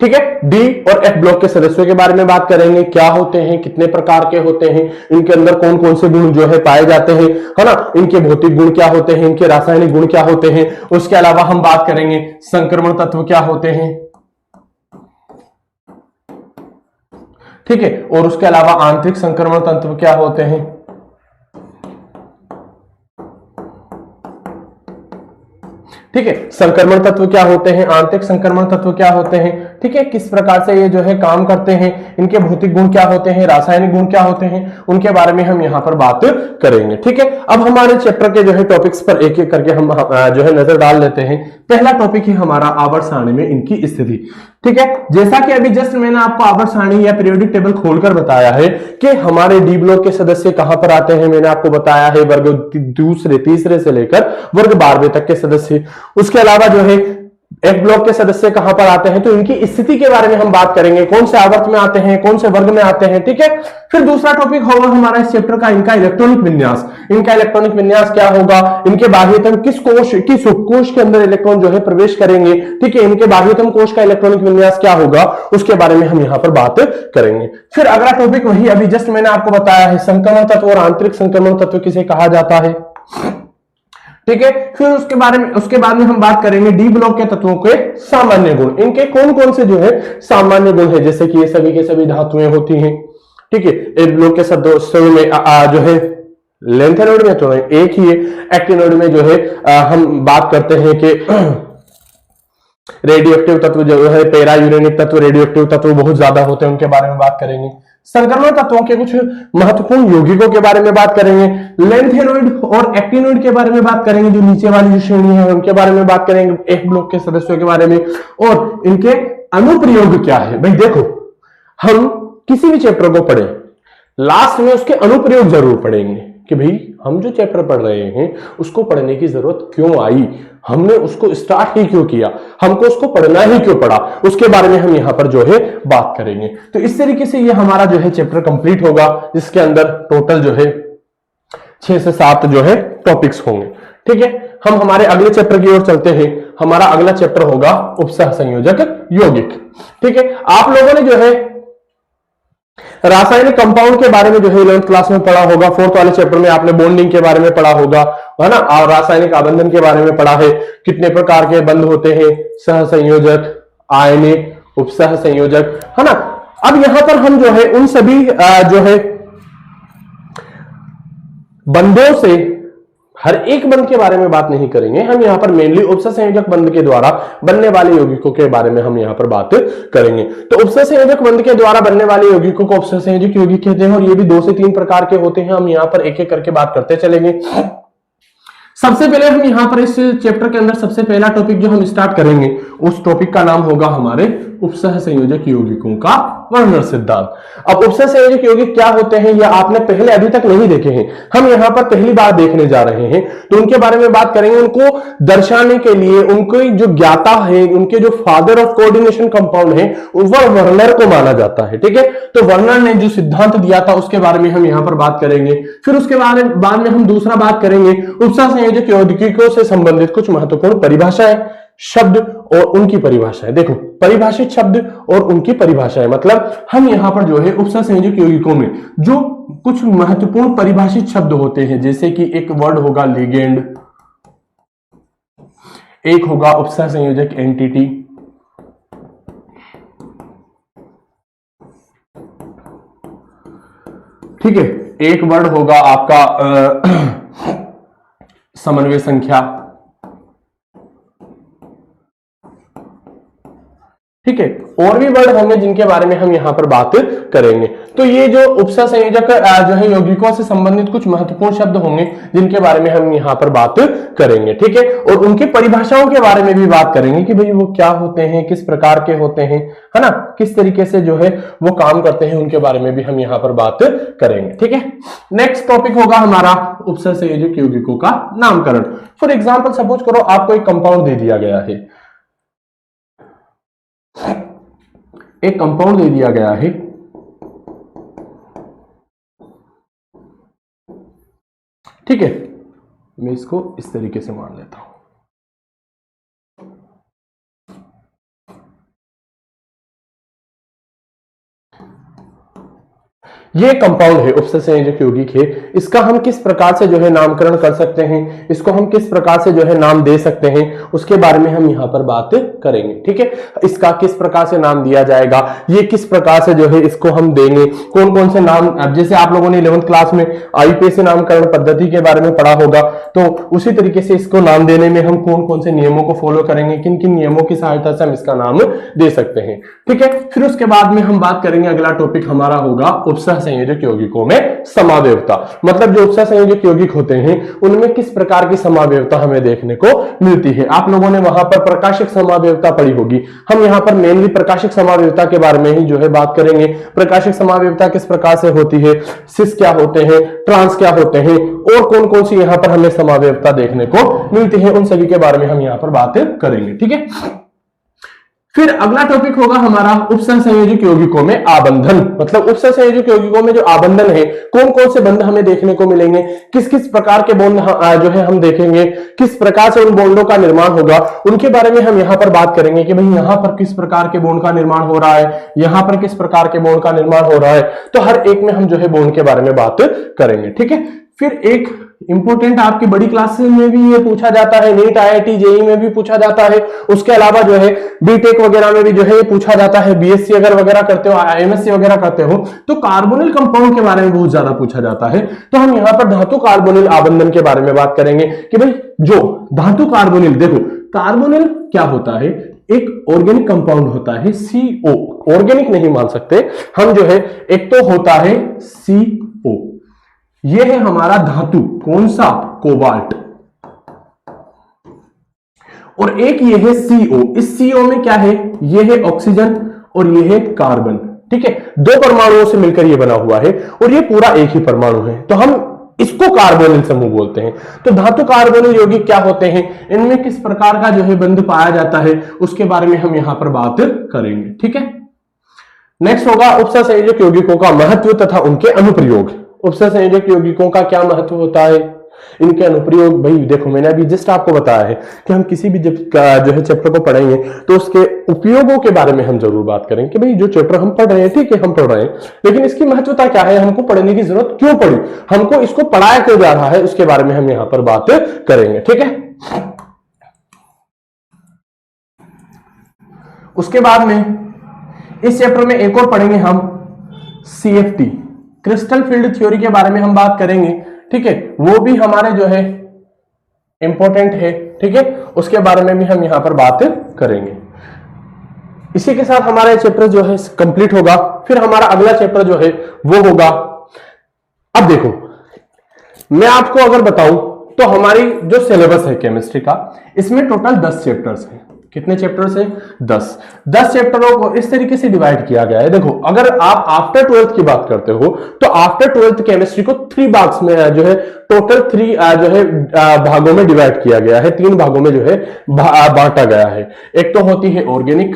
ठीक है। डी और एफ ब्लॉक के सदस्यों के बारे में बात करेंगे, क्या होते हैं, कितने प्रकार के होते हैं, इनके अंदर कौन कौन से गुण जो है पाए जाते हैं, है ना, इनके भौतिक गुण क्या होते हैं, इनके रासायनिक गुण क्या होते हैं। उसके अलावा हम बात करेंगे संक्रमण तत्व क्या होते हैं, ठीक है, और उसके अलावा आंतरिक संक्रमण तत्व क्या होते हैं। ठीक है, संक्रमण तत्व क्या होते हैं, आंतरिक संक्रमण तत्व क्या होते हैं, ठीक है, किस प्रकार से ये जो है काम करते हैं, इनके भौतिक गुण क्या होते हैं, रासायनिक गुण क्या होते हैं, उनके बारे में हम यहां पर बात करेंगे। ठीक है, अब हमारे चैप्टर के जो है टॉपिक्स पर एक एक करके हम जो है नजर डाल लेते हैं। पहला टॉपिक है हमारा आवर्त सारणी में इनकी स्थिति। ठीक है, जैसा कि अभी जस्ट मैंने आपको आवर्त सारणी या पीरियोडिक टेबल खोलकर बताया है कि हमारे डी ब्लॉक के सदस्य कहां पर आते हैं, मैंने आपको बताया है वर्ग दूसरे तीसरे से लेकर वर्ग 12वें तक के सदस्य। उसके अलावा जो है एफ ब्लॉक के सदस्य कहां पर आते हैं, तो इनकी स्थिति के बारे में हम बात करेंगे, कौन से आवर्त में आते हैं, कौन से वर्ग में आते हैं। ठीक है, फिर दूसरा टॉपिक होगा हमारा इस चैप्टर का इनका इलेक्ट्रॉनिक विन्यास। इनका इलेक्ट्रॉनिक विन्यास क्या होगा, इनके बाह्यतम किस कोश, किस उपकोश के अंदर इलेक्ट्रॉन जो है प्रवेश करेंगे। ठीक है, इनके बाह्यतम कोश का इलेक्ट्रॉनिक विन्यास क्या होगा, उसके बारे में हम यहां पर बात करेंगे। फिर अगला टॉपिक वही अभी जस्ट मैंने आपको बताया है, संक्रमण तत्व और आंतरिक संक्रमण तत्व किसे कहा जाता है। ठीक है, फिर उसके बाद में हम बात करेंगे डी ब्लॉक के तत्वों के सामान्य गुण, इनके कौन कौन से जो है सामान्य गुण है, जैसे कि ये सभी के सभी धातुएं होती हैं। ठीक है, एफ ब्लॉक के सदस्यों में जो है लेंथेनोइड में तो एक ही है, एक्टिनोइड में जो है हम बात करते हैं कि रेडियोएक्टिव तत्व जो है, पैरा यूरेनिक तत्व, रेडियोएक्टिव तत्व बहुत ज्यादा होते हैं, उनके बारे में बात करेंगे। संक्रमण तत्वों के कुछ महत्वपूर्ण यौगिकों के बारे में बात करेंगे, लेंथेनोइड और एक्टिनोइड के बारे में बात करेंगे, जो नीचे वाली जो श्रेणी है उनके बारे में बात करेंगे, एफ ब्लॉक के सदस्यों के बारे में, और इनके अनुप्रयोग क्या है। भाई देखो, हम किसी भी चैप्टर को पढ़े लास्ट में उसके अनुप्रयोग जरूर पढ़ेंगे कि भाई हम जो चैप्टर पढ़ रहे हैं उसको पढ़ने की जरूरत क्यों आई, हमने उसको स्टार्ट ही क्यों किया, हमको उसको पढ़ना ही क्यों पड़ा, उसके बारे में हम यहां पर जो है बात करेंगे। तो इस तरीके से ये हमारा जो है चैप्टर कंप्लीट होगा, जिसके अंदर टोटल जो है 6 से 7 जो है टॉपिक्स होंगे। ठीक है, हम हमारे अगले चैप्टर की ओर चलते हैं। हमारा अगला चैप्टर होगा उपसह संयोजक यौगिक। ठीक है, आप लोगों ने जो है रासायनिक कंपाउंड के बारे में जो है 11th क्लास में पढ़ा होगा, 4th वाले चैप्टर में आपने बॉन्डिंग के बारे में पढ़ा होगा, है ना, और रासायनिक आबंधन के बारे में पढ़ा है, कितने प्रकार के बंध होते हैं, सह संयोजक, आयनिक, उपसह संयोजक, है ना। अब यहां पर हम जो है उन सभी जो है बंधों से हर एक बंध के बारे में बात नहीं करेंगे, हम यहां पर मेनली उपसह संयोजक बंध के द्वारा बनने वाले यौगिकों के बारे में हम यहां पर बात करेंगे। तो उपसह संयोजक बंध के द्वारा बनने वाले यौगिकों को उपसह संयोजक यौगिक कहते हैं, और ये भी 2 से 3 प्रकार के होते हैं। हम यहां पर एक एक करके बात करते चलेंगे। सबसे पहले हम यहां पर इस चैप्टर के अंदर सबसे पहला टॉपिक जो हम स्टार्ट करेंगे, उस टॉपिक का नाम होगा हमारे उपसह संयोजक यौगिकों का वर्णन सिद्धांत। अब उपसह संयोजक यौगिक क्या होते हैं, यह आपने पहले अभी तक नहीं देखे हैं, हम यहां पर पहली बार देखने जा रहे हैं, तो उनके बारे में बात करेंगे। उनको दर्शाने के लिए उनके जो ज्ञाता है, उनके जो फादर ऑफ कोऑर्डिनेशन कंपाउंड है, वह वर्नर को माना जाता है। ठीक है, तो वर्नर ने जो सिद्धांत दिया था उसके बारे में हम यहां पर बात करेंगे। फिर उसके बाद में हम दूसरा बात करेंगे उपसह संयोजक यौगिकों से संबंधित कुछ महत्वपूर्ण परिभाषाएं, शब्द और उनकी परिभाषाएं। देखो, परिभाषित शब्द और उनकी परिभाषाएं, मतलब हम यहां पर जो है उपसह संयोजक यौगिकों में जो कुछ महत्वपूर्ण परिभाषित शब्द होते हैं, जैसे कि एक वर्ड होगा लिगेंड, एक होगा उपसह संयोजक एंटिटी, ठीक है, एक वर्ड होगा आपका समन्वय संख्या, ठीक है, और भी वर्ड होंगे जिनके बारे में हम यहां पर बात करेंगे। तो ये जो उपसह संयोजक जो है यौगिकों से संबंधित कुछ महत्वपूर्ण शब्द होंगे जिनके बारे में हम यहां पर बात करेंगे। ठीक है, और उनकी परिभाषाओं के बारे में भी बात करेंगे कि भाई वो क्या होते हैं, किस प्रकार के होते हैं, है ना, किस तरीके से जो है वो काम करते हैं, उनके बारे में भी हम यहां पर बात करेंगे। ठीक है, नेक्स्ट टॉपिक होगा हमारा उपसह संयोजक यौगिकों का नामकरण। फॉर एग्जाम्पल सपोज करो आपको एक कंपाउंड दे दिया गया है, एक कंपाउंड दे दिया गया है, ठीक है, मैं इसको इस तरीके से मान लेता हूं। ये कंपाउंड है, उपसंयोजक यौगिक है। इसका हम किस प्रकार से जो है नामकरण कर सकते हैं, इसको हम किस प्रकार से जो है नाम दे सकते हैं, उसके बारे में हम यहाँ पर बात करेंगे। ठीक है, इसका किस प्रकार से नाम दिया जाएगा, ये किस प्रकार से जो है इसको हम देंगे, कौन कौन से नाम, अब जैसे आप लोगों ने 11th क्लास में आईपीएसी नामकरण पद्धति के बारे में पढ़ा होगा, तो उसी तरीके से इसको नाम देने में हम कौन कौन से नियमों को फॉलो करेंगे, किन किन नियमों की सहायता से हम इसका नाम दे सकते हैं। ठीक है, फिर उसके बाद में हम बात करेंगे, अगला टॉपिक हमारा होगा उपसह संयोजक यौगिकों में समावयवता। मतलब जो उपसह संयोजक यौगिक होते हैं उनमें किस प्रकार की समावयवता हमें देखने को मिलती है। आप लोगों ने वहां पर प्रकाशिक समावयवता पढ़ी होगी, हम यहाँ पर मेनली प्रकाशिक समावयवता के बारे में ही जो है बात करेंगे। प्रकाशिक समावयवता किस प्रकार से होती है, सिस क्या होते हैं, ट्रांस क्या होते हैं, और कौन कौन सी यहाँ पर हमें समावयवता देखने को मिलती है, उन सभी के बारे में हम यहाँ पर बात करेंगे। ठीक है, फिर अगला टॉपिक होगा हमारा उपसह संयोजक यौगिकों में आबंधन। मतलब उपसह संयोजक यौगिकों में जो आबंधन है, कौन कौन से बंध हमें देखने को मिलेंगे, किस किस प्रकार के बॉन्ड जो है हम देखेंगे, किस प्रकार से उन बॉन्डों का निर्माण होगा, उनके बारे में हम यहाँ पर बात करेंगे कि भाई यहाँ पर किस प्रकार के बॉन्ड का निर्माण हो रहा है, यहाँ पर किस प्रकार के बॉन्ड का निर्माण हो रहा है। तो हर एक में हम जो है बॉन्ड के बारे में बात करेंगे। ठीक है, फिर एक इंपोर्टेंट आपकी बड़ी क्लास में भी ये पूछा जाता है, नीट आईआईटी जेईई में भी पूछा जाता है, उसके अलावा जो है बीटेक वगैरह में भी जो है ये पूछा जाता है, बीएससी अगर वगैरह करते हो, एमएससी वगैरह करते हो, तो कार्बोनिल कंपाउंड के बारे में बहुत ज्यादा पूछा जाता है। तो हम यहाँ पर धातु कार्बोनिल आबंधन के बारे में बात करेंगे कि भाई जो धातु कार्बोनिल, देखो कार्बोनिल क्या होता है, एक ऑर्गेनिक कंपाउंड होता है CO, ऑर्गेनिक नहीं मान सकते हम जो है, एक तो होता है CO, ये है हमारा धातु, कौन सा, कोबाल्ट, और एक ये है CO। इस CO में क्या है, ये है ऑक्सीजन और ये है कार्बन। ठीक है, दो परमाणुओं से मिलकर ये बना हुआ है और ये पूरा एक ही परमाणु है, तो हम इसको कार्बोनिल समूह बोलते हैं। तो धातु कार्बोनिल यौगिक क्या होते हैं, इनमें किस प्रकार का जो है बंध पाया जाता है, उसके बारे में हम यहां पर बात करेंगे। ठीक है, नेक्स्ट होगा उपसह संयोजक यौगिकों का महत्व तथा उनके अनुप्रयोग। उपसह संयोजक यौगिकों का क्या महत्व होता है, इनके अनुप्रयोग। भाई देखो, मैंने अभी जस्ट आपको बताया है कि हम किसी भी जो है चैप्टर को पढ़ेंगे तो उसके उपयोगों के बारे में हम जरूर बात करेंगे कि भाई जो चैप्टर हम पढ़ रहे हैं, ठीक है हम पढ़ रहे हैं, लेकिन इसकी महत्वता क्या है, हमको पढ़ने की जरूरत क्यों पड़ी, हमको इसको पढ़ाया क्यों जा रहा है, उसके बारे में हम यहां पर बात करेंगे। ठीक है, उसके बाद में इस चैप्टर में एक और पढ़ेंगे हम CFT, क्रिस्टल फील्ड थ्योरी के बारे में हम बात करेंगे। ठीक है, वो भी हमारे जो है इंपॉर्टेंट है। ठीक है, उसके बारे में भी हम यहां पर बात करेंगे। इसी के साथ हमारा चैप्टर जो है कंप्लीट होगा। फिर हमारा अगला चैप्टर जो है वो होगा, अब देखो मैं आपको अगर बताऊं तो हमारी जो सिलेबस है केमिस्ट्री का, इसमें टोटल 10 चैप्टर्स हैं। कितने चैप्टर्स हैं, 10 चैप्टरों को इस तरीके से डिवाइड किया गया है। देखो, अगर आप आफ्टर 12th की बात करते हो तो आफ्टर 12th केमिस्ट्री को 3 भाग्स में जो है, टोटल 3 जो है भागों में डिवाइड किया गया है, 3 भागों में जो है बांटा गया है। एक तो होती है ऑर्गेनिक,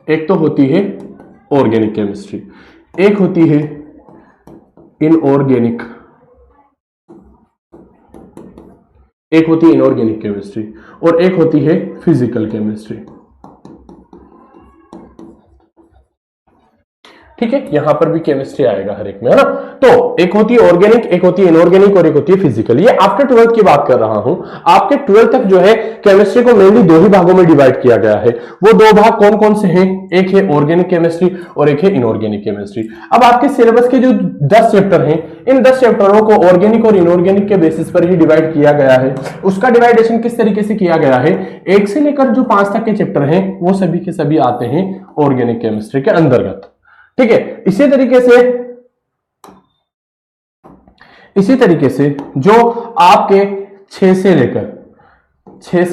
एक तो होती है ऑर्गेनिक केमिस्ट्री, एक होती है इनऑर्गेनिक, एक होती है इनऑर्गेनिक केमिस्ट्री, और एक होती है फिजिकल केमिस्ट्री। ठीक है, यहां पर भी केमिस्ट्री आएगा हर एक में, है ना। तो एक होती है ऑर्गेनिक, एक होती है इनऑर्गेनिक और एक होती है फिजिकल। ये आफ्टर 12th की बात कर रहा हूं। आपके 12th तक जो है केमिस्ट्री को मेनली 2 ही भागों में डिवाइड किया गया है। वो 2 भाग कौन कौन से हैं, एक है ऑर्गेनिक केमिस्ट्री और एक है इनऑर्गेनिक केमिस्ट्री। अब आपके सिलेबस के जो 10 चैप्टर हैं, इन 10 चैप्टरों को ऑर्गेनिक और इनऑर्गेनिक के बेसिस पर ही डिवाइड किया गया है। उसका डिवाइडेशन किस तरीके से किया गया है, 1 से लेकर जो 5 तक के चैप्टर हैं वो सभी के सभी आते हैं ऑर्गेनिक केमिस्ट्री के अंतर्गत। ठीक है, इसी तरीके से जो आपके 6 से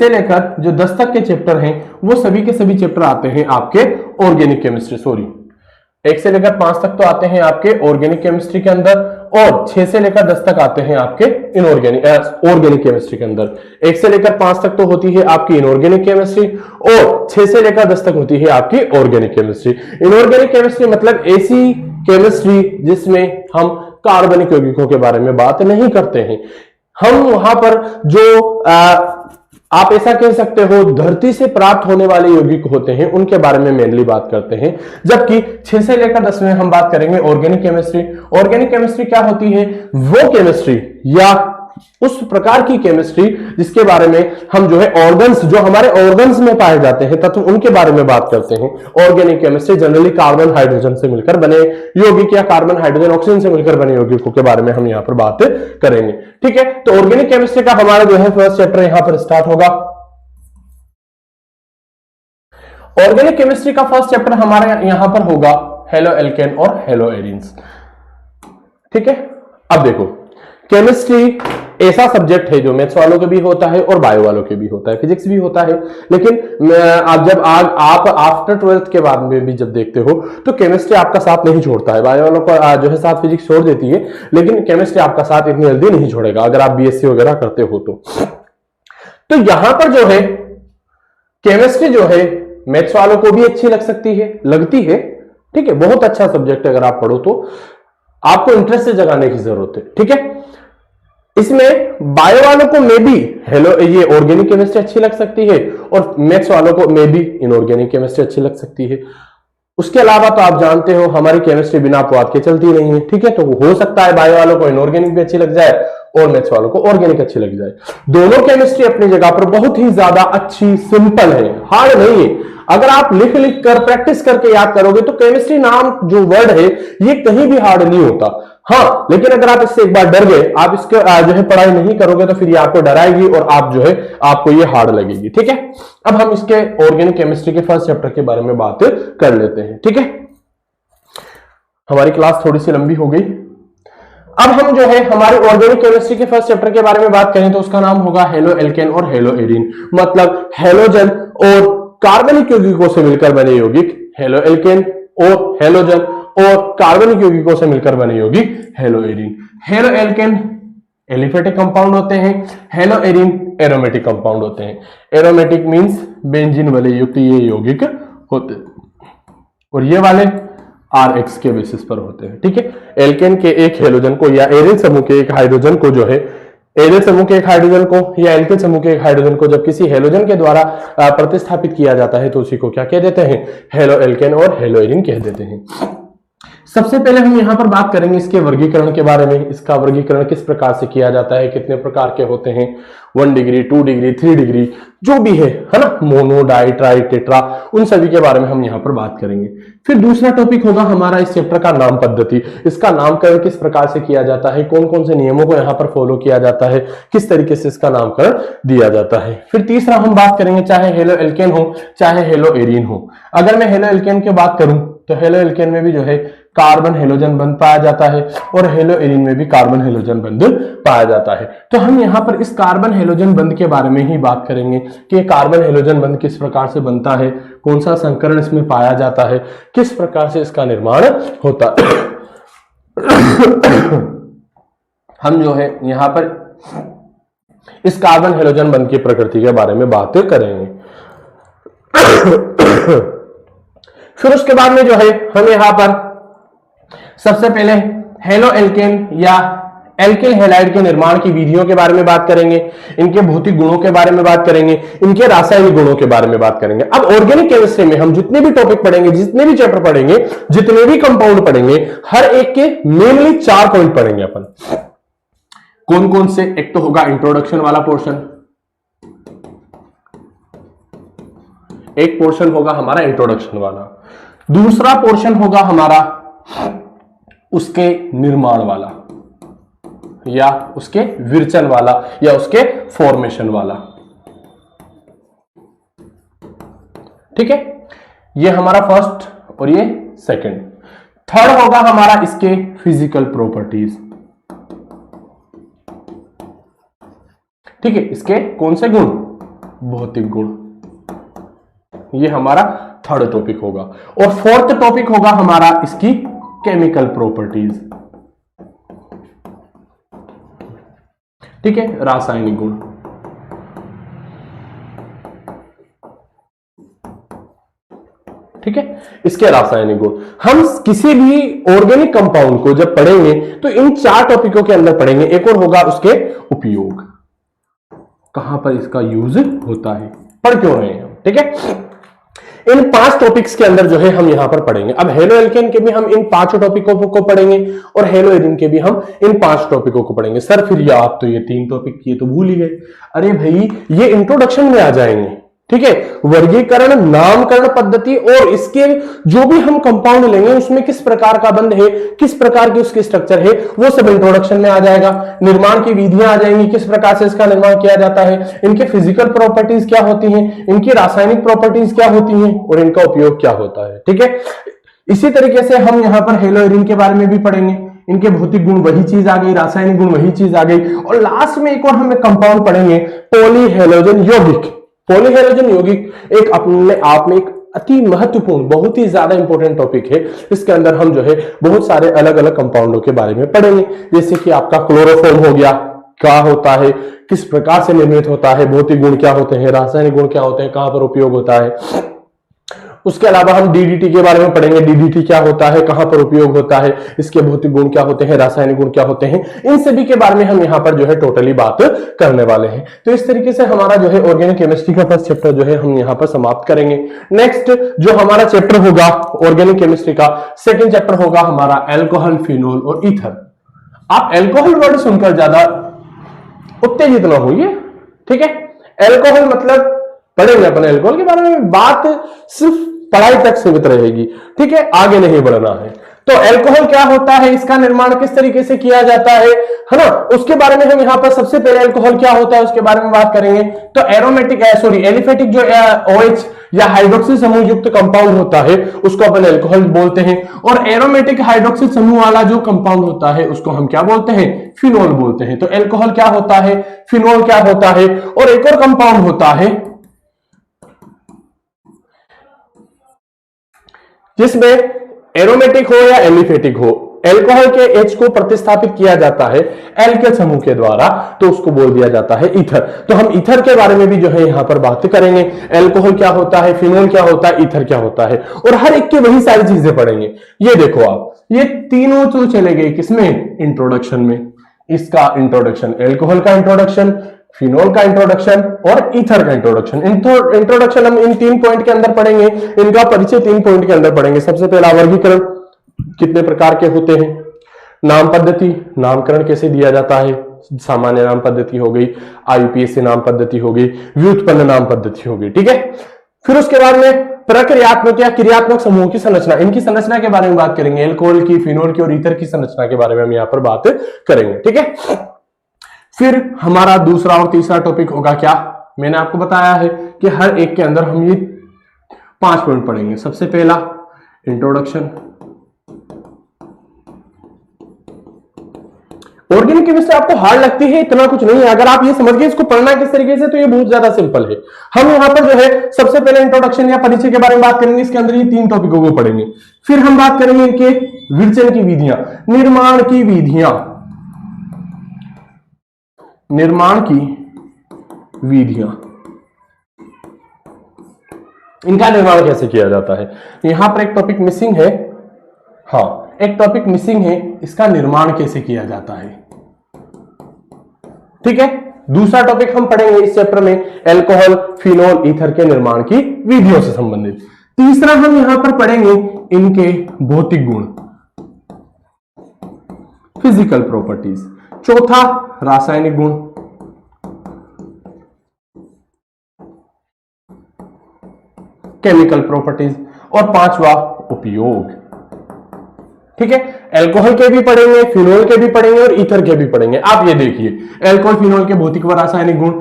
लेकर जो 10 तक के चैप्टर हैं वो सभी के सभी चैप्टर आते हैं आपके ऑर्गेनिक केमिस्ट्री, 1 से लेकर 5 तक तो आते हैं आपके ऑर्गेनिक केमिस्ट्री के अंदर, और 6 से लेकर 10 तक आते हैं आपके ऑर्गेनिक केमिस्ट्री के अंदर। 1 से लेकर 5 तक तो होती है आपकी इनऑर्गेनिक केमिस्ट्री, और 6 से लेकर 10 तक होती है आपकी ऑर्गेनिक केमिस्ट्री। इनऑर्गेनिक केमिस्ट्री मतलब ऐसी केमिस्ट्री जिसमें हम कार्बनिक यौगिकों के बारे में बात नहीं करते हैं। हम वहां पर जो आप ऐसा कह सकते हो धरती से प्राप्त होने वाले यौगिक होते हैं उनके बारे में मेनली बात करते हैं, जबकि 6 से लेकर 10 में हम बात करेंगे ऑर्गेनिक केमिस्ट्री। ऑर्गेनिक केमिस्ट्री क्या होती है? वो केमिस्ट्री या उस प्रकार की केमिस्ट्री जिसके बारे में हम जो है ऑर्गन्स, जो हमारे ऑर्गन्स में पाए जाते हैं तत्व, उनके बारे में बात करते हैं। Organic chemistry generally carbon hydrogen से मिलकर बने यौगिक या कार्बन हाइड्रोजन ऑक्सीजन से मिलकर बने यौगिकों के बारे में हम यहां पर बात करेंगे। ठीक है, तो ऑर्गेनिक केमिस्ट्री का हमारा जो है फर्स्ट चैप्टर यहां पर स्टार्ट होगा। ऑर्गेनिक केमिस्ट्री का फर्स्ट चैप्टर हमारा यहां पर होगा हेलो एल्केन और हेलो एरीन्स। ठीक है, अब देखो केमिस्ट्री ऐसा सब्जेक्ट है जो मैथ्स वालों के भी होता है और बायो वालों के भी होता है, फिजिक्स भी होता है, लेकिन आप जब आप आफ्टर 12th के बाद में भी जब देखते हो तो केमिस्ट्री आपका साथ नहीं छोड़ता है। बायो वालों का जो है साथ फिजिक्स छोड़ देती है, लेकिन केमिस्ट्री आपका साथ इतनी जल्दी नहीं छोड़ेगा अगर आप बीएससी वगैरह करते हो तो यहां पर जो है केमिस्ट्री जो है मैथ्स वालों को भी अच्छी लगती है। ठीक है, बहुत अच्छा सब्जेक्ट है, अगर आप पढ़ो तो आपको इंटरेस्ट से जगाने की जरूरत है। ठीक है, इसमें बायो वालों को मे बी ये ऑर्गेनिक केमिस्ट्री अच्छी लग सकती है और मैथ्स वालों को मे बी इनऑर्गेनिक केमिस्ट्री अच्छी लग सकती है। उसके अलावा तो आप जानते हो हमारी केमिस्ट्री बिना अपवाद के चलती नहीं है। ठीक है, तो हो सकता है बायो वालों को इनऑर्गेनिक भी अच्छी लग जाए और मैथ्स वालों को ऑर्गेनिक अच्छी लग जाए। दोनों केमिस्ट्री अपनी जगह पर बहुत ही ज्यादा अच्छी, सिंपल है, हार्ड नहीं है। अगर आप लिख लिख कर प्रैक्टिस करके याद करोगे तो केमिस्ट्री नाम जो वर्ड है ये कहीं भी हार्ड नहीं होता। हाँ, लेकिन अगर आप इससे एक बार डर गए, आप इसके जो है पढ़ाई नहीं करोगे तो फिर ये आपको डराएगी और आप जो है आपको ये हार्ड लगेगी। ठीक है, अब हम इसके ऑर्गेनिक केमिस्ट्री के फर्स्ट चैप्टर के बारे में बात कर लेते हैं। ठीक है, हमारी क्लास थोड़ी सी लंबी हो गई। अब हम जो है हमारी ऑर्गेनिक केमिस्ट्री के फर्स्ट चैप्टर के बारे में बात करें तो उसका नाम होगा हेलो एल्केन और हेलो एरीन, मतलब हेलोजन और कार्बनिक यौगिकों से मिलकर बने यौगिक हेलो एल्केन और हेलोजन और कार्बनिक यौगिकों से मिलकर बने यौगिक hello arene. Halo alkane aliphatic compound होते हैं, हेलो एरीन एरोमेटिक कंपाउंड होते हैं। एरोमेटिक मींस बेंजीन वाले युक्त ये यौगिक होते हैं और ये वाले RX के बेसिस पर होते हैं। ठीक है, एल्केन के एक हेलोजन को या एरिन समूह के एक हाइड्रोजन को जो है एरिन समूह के एक हाइड्रोजन को या एल्केन समूह के एक हाइड्रोजन को जब किसी हेलोजन के द्वारा प्रतिस्थापित किया जाता है तो उसी को क्या कह देते हैं? हेलो एल्केन और हेलो एरीन कह देते हैं। सबसे पहले हम यहां पर बात करेंगे इसके वर्गीकरण के बारे में। इसका वर्गीकरण किस प्रकार से किया जाता है, कितने प्रकार के होते हैं, 1 डिग्री, 2 डिग्री, 3 डिग्री, जो भी है ना, मोनो, डाई, ट्राई, टेट्रा, उन सभी के बारे में हम यहां पर बात करेंगे। फिर दूसरा टॉपिक होगा हमारा इस चैप्टर का नाम पद्धति। इसका नामकरण किस प्रकार से किया जाता है, कौन कौन से नियमों को यहां पर फॉलो किया जाता है, किस तरीके से इसका नामकरण दिया जाता है। फिर तीसरा हम बात करेंगे चाहे हेलो एल्केन हो चाहे हेलो एरीन हो। अगर मैं हेलो एल्केन की बात करूं तो हेलो एल्केन में भी जो है कार्बन हेलोजन बंध पाया जाता है और हेलो एरीन में भी कार्बन हेलोजन बंध पाया जाता है। तो हम यहां पर इस कार्बन हेलोजन बंध के बारे में ही बात करेंगे कि कार्बन हेलोजन बंध किस प्रकार से बनता है, कौन सा संकरण इसमें पाया जाता है, किस प्रकार से इसका निर्माण होता है। हम जो है यहां पर इस कार्बन हेलोजन बंध की प्रकृति के बारे में बात करेंगे। फिर उसके बाद में जो है हम यहां पर सबसे पहले हेलो एल्केन या एल्किल हैलाइड के निर्माण की विधियों के बारे में बात करेंगे, इनके भौतिक गुणों के बारे में बात करेंगे, इनके रासायनिक गुणों के बारे में बात करेंगे। अब ऑर्गेनिक केमिस्ट्री में हम जितने भी टॉपिक पढ़ेंगे, जितने भी चैप्टर पढ़ेंगे, जितने भी कंपाउंड पढ़ेंगे, हर एक के मेनली 4 पॉइंट पढ़ेंगे अपन। कौन कौन से? एक तो होगा इंट्रोडक्शन वाला पोर्शन, एक पोर्शन होगा हमारा इंट्रोडक्शन वाला, दूसरा पोर्शन होगा हमारा उसके निर्माण वाला या उसके विरचन वाला या उसके फॉर्मेशन वाला। ठीक है, ये हमारा फर्स्ट और ये सेकंड। थर्ड होगा हमारा इसके फिजिकल प्रॉपर्टीज। ठीक है, इसके कौन से गुण? भौतिक गुण। ये हमारा थर्ड टॉपिक होगा। और फोर्थ टॉपिक होगा हमारा इसकी केमिकल प्रॉपर्टीज। ठीक है, रासायनिक गुण। ठीक है, इसके रासायनिक गुण। हम किसी भी ऑर्गेनिक कंपाउंड को जब पढ़ेंगे तो इन 4 टॉपिकों के अंदर पढ़ेंगे। एक और होगा उसके उपयोग। कहां पर इसका यूज होता है, पढ़ क्यों रहे हैं हम, ठीक है। इन 5 टॉपिक्स के अंदर जो है हम यहां पर पढ़ेंगे। अब हेलो एल्केन के भी हम इन 5 टॉपिकों को पढ़ेंगे और हेलो एरिन के भी हम इन 5 टॉपिकों को पढ़ेंगे। सर फिर ये आप तो ये 3 टॉपिक ये तो भूल ही गए। अरे भाई ये इंट्रोडक्शन में आ जाएंगे, ठीक है। वर्गीकरण, नामकरण पद्धति और इसके जो भी हम कंपाउंड लेंगे उसमें किस प्रकार का बंध है, किस प्रकार की उसकी स्ट्रक्चर है, वो सब इंट्रोडक्शन में आ जाएगा। निर्माण की विधियां आ जाएंगी, किस प्रकार से इसका निर्माण किया जाता है, इनके फिजिकल प्रॉपर्टीज क्या होती हैं, इनकी रासायनिक प्रॉपर्टीज क्या होती हैं और इनका उपयोग क्या होता है, ठीक है। इसी तरीके से हम यहां पर हेलो एरिन के बारे में भी पढ़ेंगे। इनके भौतिक गुण वही चीज आ गई, रासायनिक गुण वही चीज आ गई और लास्ट में एक और हम कंपाउंड पढ़ेंगे पॉलीहेलोजन यौगिक। पॉलीहेलोजन यौगिक एक अपने आप में एक अति महत्वपूर्ण, बहुत ही ज्यादा इंपॉर्टेंट टॉपिक है। इसके अंदर हम जो है बहुत सारे अलग अलग कंपाउंडों के बारे में पढ़ेंगे, जैसे कि आपका क्लोरोफॉर्म हो गया, क्या होता है, किस प्रकार से निर्मित होता है, भौतिक गुण क्या होते हैं, रासायनिक गुण क्या होते हैं, कहां पर उपयोग होता है। उसके अलावा हम डीडीटी के बारे में पढ़ेंगे, डीडीटी क्या होता है, कहां पर उपयोग होता है, इसके भौतिक गुण क्या होते हैं, रासायनिक गुण क्या होते हैं, इन सभी के बारे में हम यहां पर जो है टोटली बात करने वाले हैं। तो इस तरीके से हमारा जो है ऑर्गेनिक केमिस्ट्री का फर्स्ट चैप्टर जो है हम यहां पर समाप्त करेंगे। नेक्स्ट जो हमारा चैप्टर होगा ऑर्गेनिक केमिस्ट्री का सेकेंड चैप्टर होगा हमारा अल्कोहल, फिनोल और ईथर। आप अल्कोहल वर्ड सुनकर ज्यादा उत्तेजित न होइए, ठीक है। अल्कोहल मतलब पढ़ेंगे अपन अल्कोहल के बारे में, बात सिर्फ पढ़ाई तक सीमित रहेगी, ठीक है, आगे नहीं बढ़ना है। तो अल्कोहल क्या होता है, इसका निर्माण किस तरीके से किया जाता है ना, उसके बारे में हम यहाँ पर सबसे पहले अल्कोहल क्या होता है उसके बारे में बात करेंगे। तो एरोमेटिक एलिफेटिक जो OH या हाइड्रोक्सिल समूह युक्त कंपाउंड होता है उसको अपन अल्कोहल बोलते हैं, और एरोमेटिक हाइड्रोक्सिल समूह वाला जो कंपाउंड होता है उसको हम क्या बोलते हैं, फिनोल बोलते हैं। तो अल्कोहल क्या होता है, फिनोल क्या होता है, और एक और कंपाउंड होता है जिसमें एरोमेटिक हो या एलिफेटिक हो, अल्कोहल के H को प्रतिस्थापित किया जाता है एल्केल समूह के द्वारा, तो उसको बोल दिया जाता है ईथर। तो हम ईथर के बारे में भी जो है यहां पर बात करेंगे। अल्कोहल क्या होता है, फिनोल क्या होता है, ईथर क्या होता है, और हर एक की वही सारी चीजें पढ़ेंगे। ये देखो आप, ये तीनों तो चले गए किसमें, इंट्रोडक्शन में। इसका इंट्रोडक्शन, अल्कोहल का इंट्रोडक्शन, फिनोल का इंट्रोडक्शन और ईथर का इंट्रोडक्शन। इंट्रोडक्शन हम इन 3 पॉइंट के अंदर पढ़ेंगे, इनका परिचय 3 पॉइंट के अंदर पढ़ेंगे। सबसे पहला वर्गीकरण कितने प्रकार के होते हैं, नाम पद्धति, नामकरण कैसे दिया जाता है, सामान्य नाम पद्धति हो गई, IUPAC नाम पद्धति हो गई, व्युत्पन्न नाम पद्धति हो गई, ठीक है। फिर उसके बाद में प्रक्रियात्मक या क्रियात्मक समूह की संरचना, इनकी संरचना के बारे में बात करेंगे। अल्कोहल की, फिनोल की और ईथर की संरचना के बारे में हम यहां पर बात करेंगे, ठीक है। फिर हमारा दूसरा और तीसरा टॉपिक होगा क्या, मैंने आपको बताया है कि हर एक के अंदर हम ये 5 पॉइंट पढ़ेंगे। सबसे पहला इंट्रोडक्शन। ऑर्गेनिक केमिस्ट्री आपको हार्ड लगती है, इतना कुछ नहीं है। अगर आप ये समझ गए इसको पढ़ना किस तरीके से, तो ये बहुत ज्यादा सिंपल है। हम यहां पर जो है सबसे पहले इंट्रोडक्शन या परिचय के बारे में बात करेंगे, इसके अंदर ये 3 टॉपिकों को पढ़ेंगे। फिर हम बात करेंगे इनके विरचन की विधियां, निर्माण की विधियां, निर्माण की विधियां, इनका निर्माण कैसे किया जाता है। यहां पर एक टॉपिक मिसिंग है, हाँ एक टॉपिक मिसिंग है, इसका निर्माण कैसे किया जाता है, ठीक है। दूसरा टॉपिक हम पढ़ेंगे इस चैप्टर में अल्कोहल, फिनोल, ईथर के निर्माण की विधियों से संबंधित। तीसरा हम यहां पर पढ़ेंगे इनके भौतिक गुण, फिजिकल प्रॉपर्टीज। चौथा रासायनिक गुण, केमिकल प्रॉपर्टीज, और 5वां उपयोग, ठीक है। अल्कोहल के भी पढ़ेंगे, फिनोल के भी पढ़ेंगे और ईथर के भी पढ़ेंगे। आप ये देखिए अल्कोहल, फिनोल के भौतिक व रासायनिक गुण,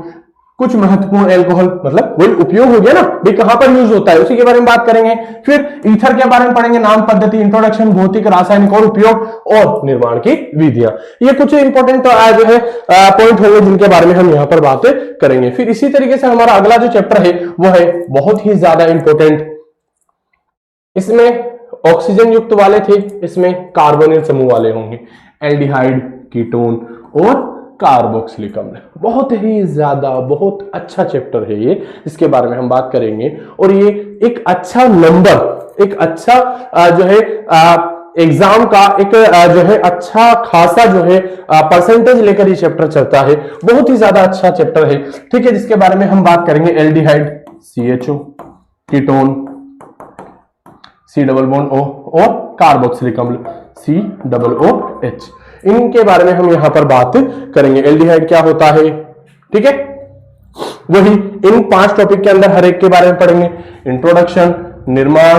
कुछ महत्वपूर्ण अल्कोहल मतलब वही उपयोग हो गया ना भाई, कहां पर यूज होता है उसी के बारे में बात करेंगे। फिर ईथर के बारे में पढ़ेंगे, नाम पद्धति, इंट्रोडक्शन, भौतिक, रासायनिक और उपयोग और निर्माण की विधियां। ये कुछ इंपॉर्टेंट जो है पॉइंट होंगे जिनके बारे में हम यहां पर बात करेंगे। फिर इसी तरीके से हमारा अगला जो चैप्टर है वो है बहुत ही ज्यादा इंपॉर्टेंट। इसमें ऑक्सीजन युक्त वाले थे, इसमें कार्बोनिल समूह वाले होंगे, एल्डिहाइड, कीटोन और कार्बोक्सिलिक अम्ल। बहुत ही ज्यादा बहुत अच्छा चैप्टर है ये, इसके बारे में हम बात करेंगे। और ये एक अच्छा नंबर, एक अच्छा जो है एग्जाम का एक जो है अच्छा खासा जो है परसेंटेज लेकर ये चैप्टर चलता है, बहुत ही ज्यादा अच्छा चैप्टर है, ठीक है, जिसके बारे में हम बात करेंगे। एल्डिहाइड CHO, कीटोन C+O और कार्बोक्सिलिक अम्ल COOH, इनके बारे में हम यहां पर बात करेंगे। एल्डिहाइड क्या होता है, ठीक है, वही इन 5 टॉपिक के अंदर हर एक के बारे में पढ़ेंगे। इंट्रोडक्शन, निर्माण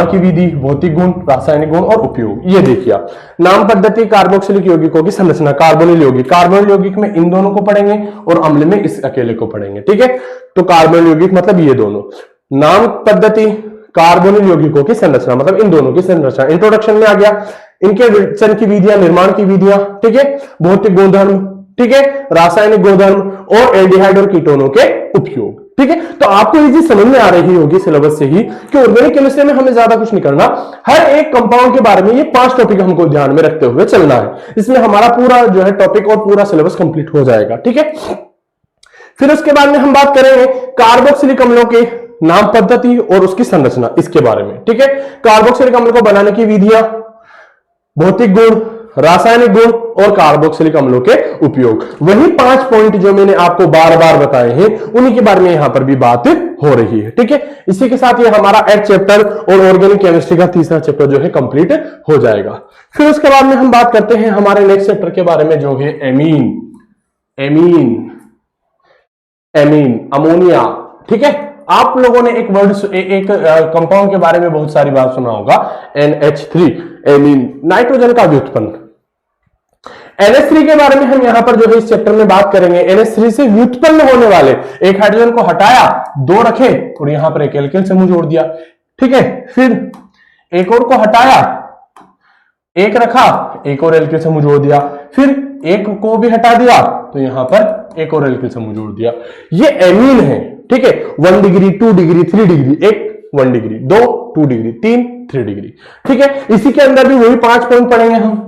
की विधि, भौतिक गुण, रासायनिक गुण और उपयोग। ये देखिए आप, नाम पद्धति, कार्बोक्सिलिक यौगिकों की संरचना, कार्बोनिल यौगिक, कार्बोनिल यौगिक में इन दोनों को पढ़ेंगे और अम्ल में इस अकेले को पढ़ेंगे, ठीक है। तो कार्बोनिल यौगिक मतलब ये दोनों, नाम पद्धति, कार्बोनिल यौगिकों की संरचना मतलब इन दोनों की संरचना। इंट्रोडक्शन में आ गया इनके विचलन की विधियां, निर्माण की विधियां, ठीक है, भौतिक गुणधर्म, ठीक है, रासायनिक गुणधर्म और एल्डिहाइड और कीटोनों के उपयोग, ठीक है। तो आपको ये चीज समझ में आ रही होगी सिलेबस से ही कि ऑर्गेनिक केमिस्ट्री में हमें ज्यादा कुछ नहीं करना, हर एक कंपाउंड के बारे में ये 5 टॉपिक हमको ध्यान में रखते हुए चलना है। इसमें हमारा पूरा जो है टॉपिक और पूरा सिलेबस कंप्लीट हो जाएगा, ठीक है। फिर उसके बाद में हम बात करेंगे कार्बोक्सिलिक अम्लों के नाम पद्धति और उसकी संरचना, इसके बारे में, ठीक है। कार्बोक्सिलिक अम्ल को बनाने की विधियां, भौतिक गुण, रासायनिक गुण और कार्बोक्सिलिक अम्लों के उपयोग। वही 5 पॉइंट जो मैंने आपको बार बार बताए हैं उन्हीं के बारे में यहां पर भी बात हो रही है, ठीक है। इसी के साथ ये हमारा 8 चैप्टर और ऑर्गेनिक केमिस्ट्री का तीसरा चैप्टर जो है कंप्लीट हो जाएगा। फिर उसके बाद में हम बात करते हैं हमारे नेक्स्ट चैप्टर के बारे में जो है एमीन, अमोनिया, ठीक है। आप लोगों ने एक वर्ड, एक कंपाउंड के बारे में बहुत सारी बार सुना होगा, NH3, एमीन, नाइट्रोजन का व्युत्पन्न। NH3 के बारे में हम यहां पर जो है इस चैप्टर में बात करेंगे। NH3 से व्युत्पन्न होने वाले एक हाइड्रोजन को हटाया, 2 रखे और यहां पर एक एल्केन समूह जोड़ दिया, ठीक है। फिर एक और को हटाया, 1 रखा, एक और एल्केन समूह जोड़ दिया, फिर एक को भी हटा दिया तो यहां पर एक और एल्केन समूह जोड़ दिया। ये एमीन है, ठीक है। 1 degree, 2 degree, 3 degree, 1 degree, 2 2 degree, 3 3 degree, ठीक है। इसी के अंदर भी वही 5 पॉइंट पढ़ेंगे हम।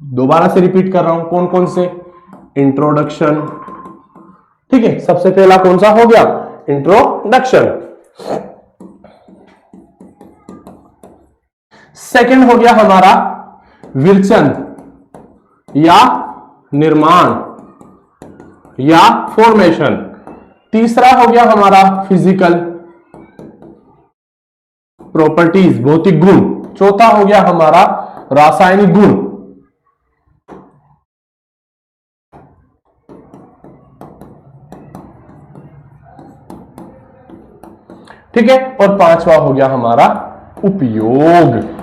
दोबारा से रिपीट कर रहा हूं, कौन कौन से? इंट्रोडक्शन, ठीक है, सबसे पहला कौन सा हो गया? इंट्रोडक्शन। सेकंड हो गया हमारा विरचन या निर्माण या फॉर्मेशन। तीसरा हो गया हमारा फिजिकल प्रॉपर्टीज, भौतिक गुण। चौथा हो गया हमारा रासायनिक गुण। ठीक है, और पांचवा हो गया हमारा उपयोग।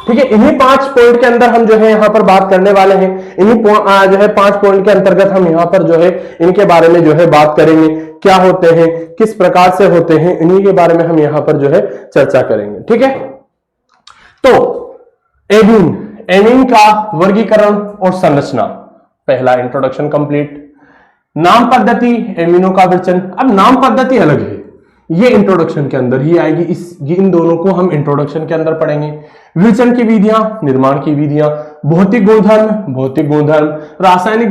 ठीक है, इन्हीं 5 पॉइंट के अंदर हम जो है यहां पर बात करने वाले हैं। इन्हीं जो है 5 पॉइंट के अंतर्गत हम यहां पर जो है इनके बारे में जो है बात करेंगे, क्या होते हैं, किस प्रकार से होते हैं, इन्हीं के बारे में हम यहां पर जो है चर्चा करेंगे। ठीक है, तो एमीन का वर्गीकरण और संरचना, पहला इंट्रोडक्शन कंप्लीट। नाम पद्धति, एमीनों का विरचन। अब नाम पद्धति अलग है, ये इंट्रोडक्शन के अंदर ही आएगी। इन दोनों को हम इंट्रोडक्शन के अंदर पढ़ेंगे। विरचन की विधियां, निर्माण की विधियां, भौतिक गुणधर्म, रासायनिक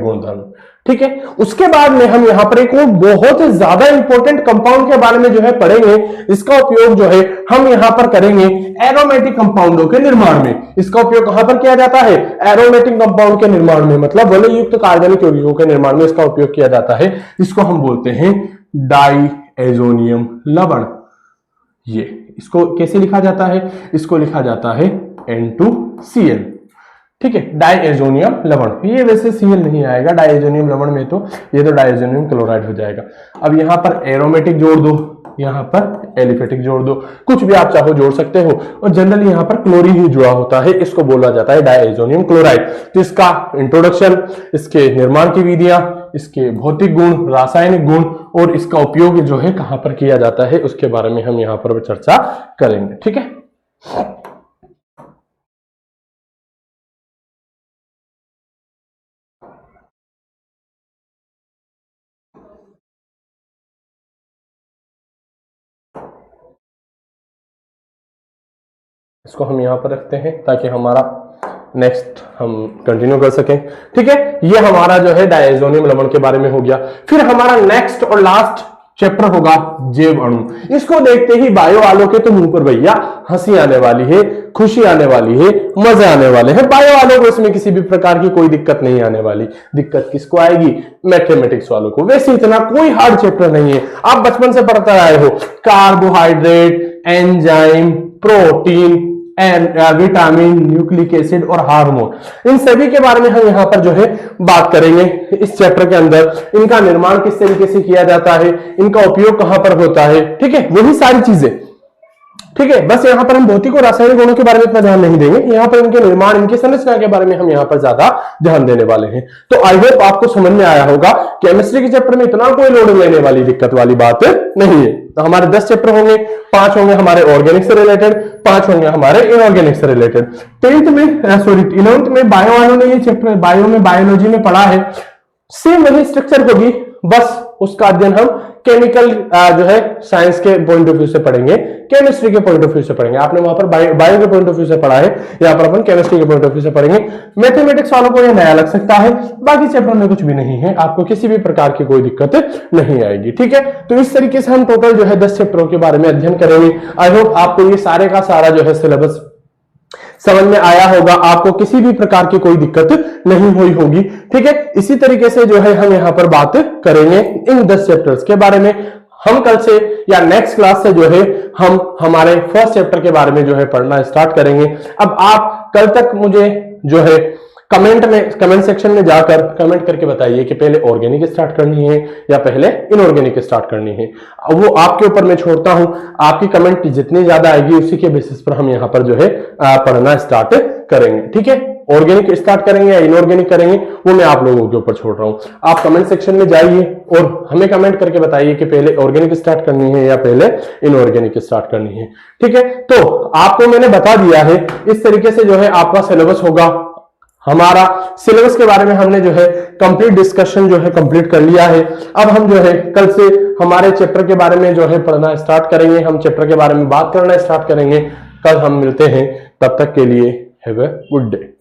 गुणधर्म। ठीक है, उसके बाद में हम यहां पर एक और बहुत ज्यादा इंपॉर्टेंट कंपाउंड के बारे में जो है पढ़ेंगे। इसका उपयोग जो है हम यहां पर करेंगे एरोमेटिक कंपाउंडों के निर्माण में। इसका उपयोग कहां पर किया जाता है? एरोमेटिक कंपाउंड के निर्माण में, मतलब वलय युक्त कार्बनिक यौगिकों के निर्माण में इसका उपयोग किया जाता है। इसको हम बोलते हैं डाइएजोनियम लवण। ये इसको कैसे लिखा जाता है? इसको लिखा जाता है N2Cl। ठीक है, डाइएजोनियम लवण। ये वैसे Cl नहीं आएगा डाइएजोनियम लवण में, तो ये तो डाइएजोनियम क्लोराइड हो जाएगा। अब यहां पर एरोमेटिक जोड़ दो, यहां पर एलिफेटिक जोड़ दो, कुछ भी आप चाहो जोड़ सकते हो। और जनरली यहां पर क्लोरीन ही जुड़ा होता है, इसको बोला जाता है डाइएजोनियम क्लोराइड। तो इसका इंट्रोडक्शन, इसके निर्माण की विधियां, इसके भौतिक गुण, रासायनिक गुण और इसका उपयोग जो है कहां पर किया जाता है, उसके बारे में हम यहां पर चर्चा करेंगे। ठीक है, इसको हम यहां पर रखते हैं ताकि हमारा नेक्स्ट हम कंटिन्यू कर सकें। ठीक है, ये हमारा जो है डाइएजोनियम लवण के बारे में हो गया। फिर हमारा नेक्स्ट और लास्ट चैप्टर होगा जैव अणु। इसको देखते ही बायो वालों के तो मुंह पर भैया हंसी आने वाली है, खुशी आने वाली है, मजे आने वाले हैं। बायो वालों को इसमें किसी भी प्रकार की कोई दिक्कत नहीं आने वाली। दिक्कत किसको आएगी? मैथमेटिक्स वालों को। वैसे इतना कोई हार्ड चैप्टर नहीं है, आप बचपन से पढ़ते आए हो। Carbohydrate, enzyme, protein, vitamin, nucleic acid और हार्मोन, इन सभी के बारे में हम यहाँ पर जो है बात करेंगे इस चैप्टर के अंदर। इनका निर्माण किस तरीके से किया जाता है, इनका उपयोग कहां पर होता है, ठीक है, वही सारी चीजें, ठीक है। बस यहाँ पर हम भौतिक और रासायनिक गुणों के बारे में इतना ध्यान नहीं देंगे, यहाँ पर इनके निर्माण, इनकी संरचना के बारे में हम यहाँ पर ज्यादा ध्यान देने वाले हैं। तो आई होप आपको समझ में आया होगा। केमिस्ट्री के चैप्टर में इतना कोई लोड लेने वाली, दिक्कत वाली बात नहीं है। तो हमारे 10 चैप्टर होंगे, 5 होंगे हमारे ऑर्गेनिक से रिलेटेड, 5 होंगे हमारे इनऑर्गेनिक से रिलेटेड। 11th में बायो वालों ने ये चैप्टर बायो में बायोलॉजी में पढ़ा है, सेम वही स्ट्रक्चर होगी, बस उसका अध्ययन हम केमिकल जो है साइंस के पॉइंट ऑफ व्यू से पढ़ेंगे, केमिस्ट्री के पॉइंट ऑफ व्यू से पढ़ेंगे। आपने वहां पर बायो के पॉइंट ऑफ व्यू से पढ़ा है, यहाँ पर अपन केमिस्ट्री के पॉइंट ऑफ व्यू से पढ़ेंगे। मैथमेटिक्स वालों को ये नया लग सकता है, बाकी चैप्टर में कुछ भी नहीं है, आपको किसी भी प्रकार की कोई दिक्कत नहीं आएगी, ठीक है। तो इस तरीके से हम टोटल जो है 10 चैप्टरों के बारे में अध्ययन करेंगे। आई होप आपको ये सारे का सारा जो है सिलेबस समझ में आया होगा, आपको किसी भी प्रकार की कोई दिक्कत नहीं हुई होगी, ठीक है। इसी तरीके से जो है हम यहाँ पर बात करेंगे इन 10 चैप्टर्स के बारे में। हम कल से या नेक्स्ट क्लास से जो है हम हमारे फर्स्ट चैप्टर के बारे में जो है पढ़ना स्टार्ट करेंगे। अब आप कल तक मुझे जो है कमेंट सेक्शन में जाकर कमेंट करके बताइए कि पहले ऑर्गेनिक स्टार्ट करनी है या पहले इनऑर्गेनिक स्टार्ट करनी है। वो आपके ऊपर मैं छोड़ता हूं, आपकी कमेंट जितनी ज्यादा आएगी उसी के बेसिस पर हम यहाँ पर जो है पढ़ना स्टार्ट करेंगे, ठीक है। ऑर्गेनिक स्टार्ट करेंगे या इनऑर्गेनिक करेंगे वो मैं आप लोगों के ऊपर छोड़ रहा हूं। आप कमेंट सेक्शन में जाइए और हमें कमेंट करके बताइए कि पहले ऑर्गेनिक स्टार्ट करनी है या पहले इनऑर्गेनिक स्टार्ट करनी है, ठीक है। तो आपको मैंने बता दिया है, इस तरीके से जो है आपका सिलेबस होगा। हमारा सिलेबस के बारे में हमने जो है कंप्लीट डिस्कशन जो है कंप्लीट कर लिया है। अब हम जो है कल से हमारे चैप्टर के बारे में जो है पढ़ना स्टार्ट करेंगे, हम चैप्टर के बारे में बात करना स्टार्ट करेंगे। कल हम मिलते हैं, तब तक के लिए हैव अ गुड डे।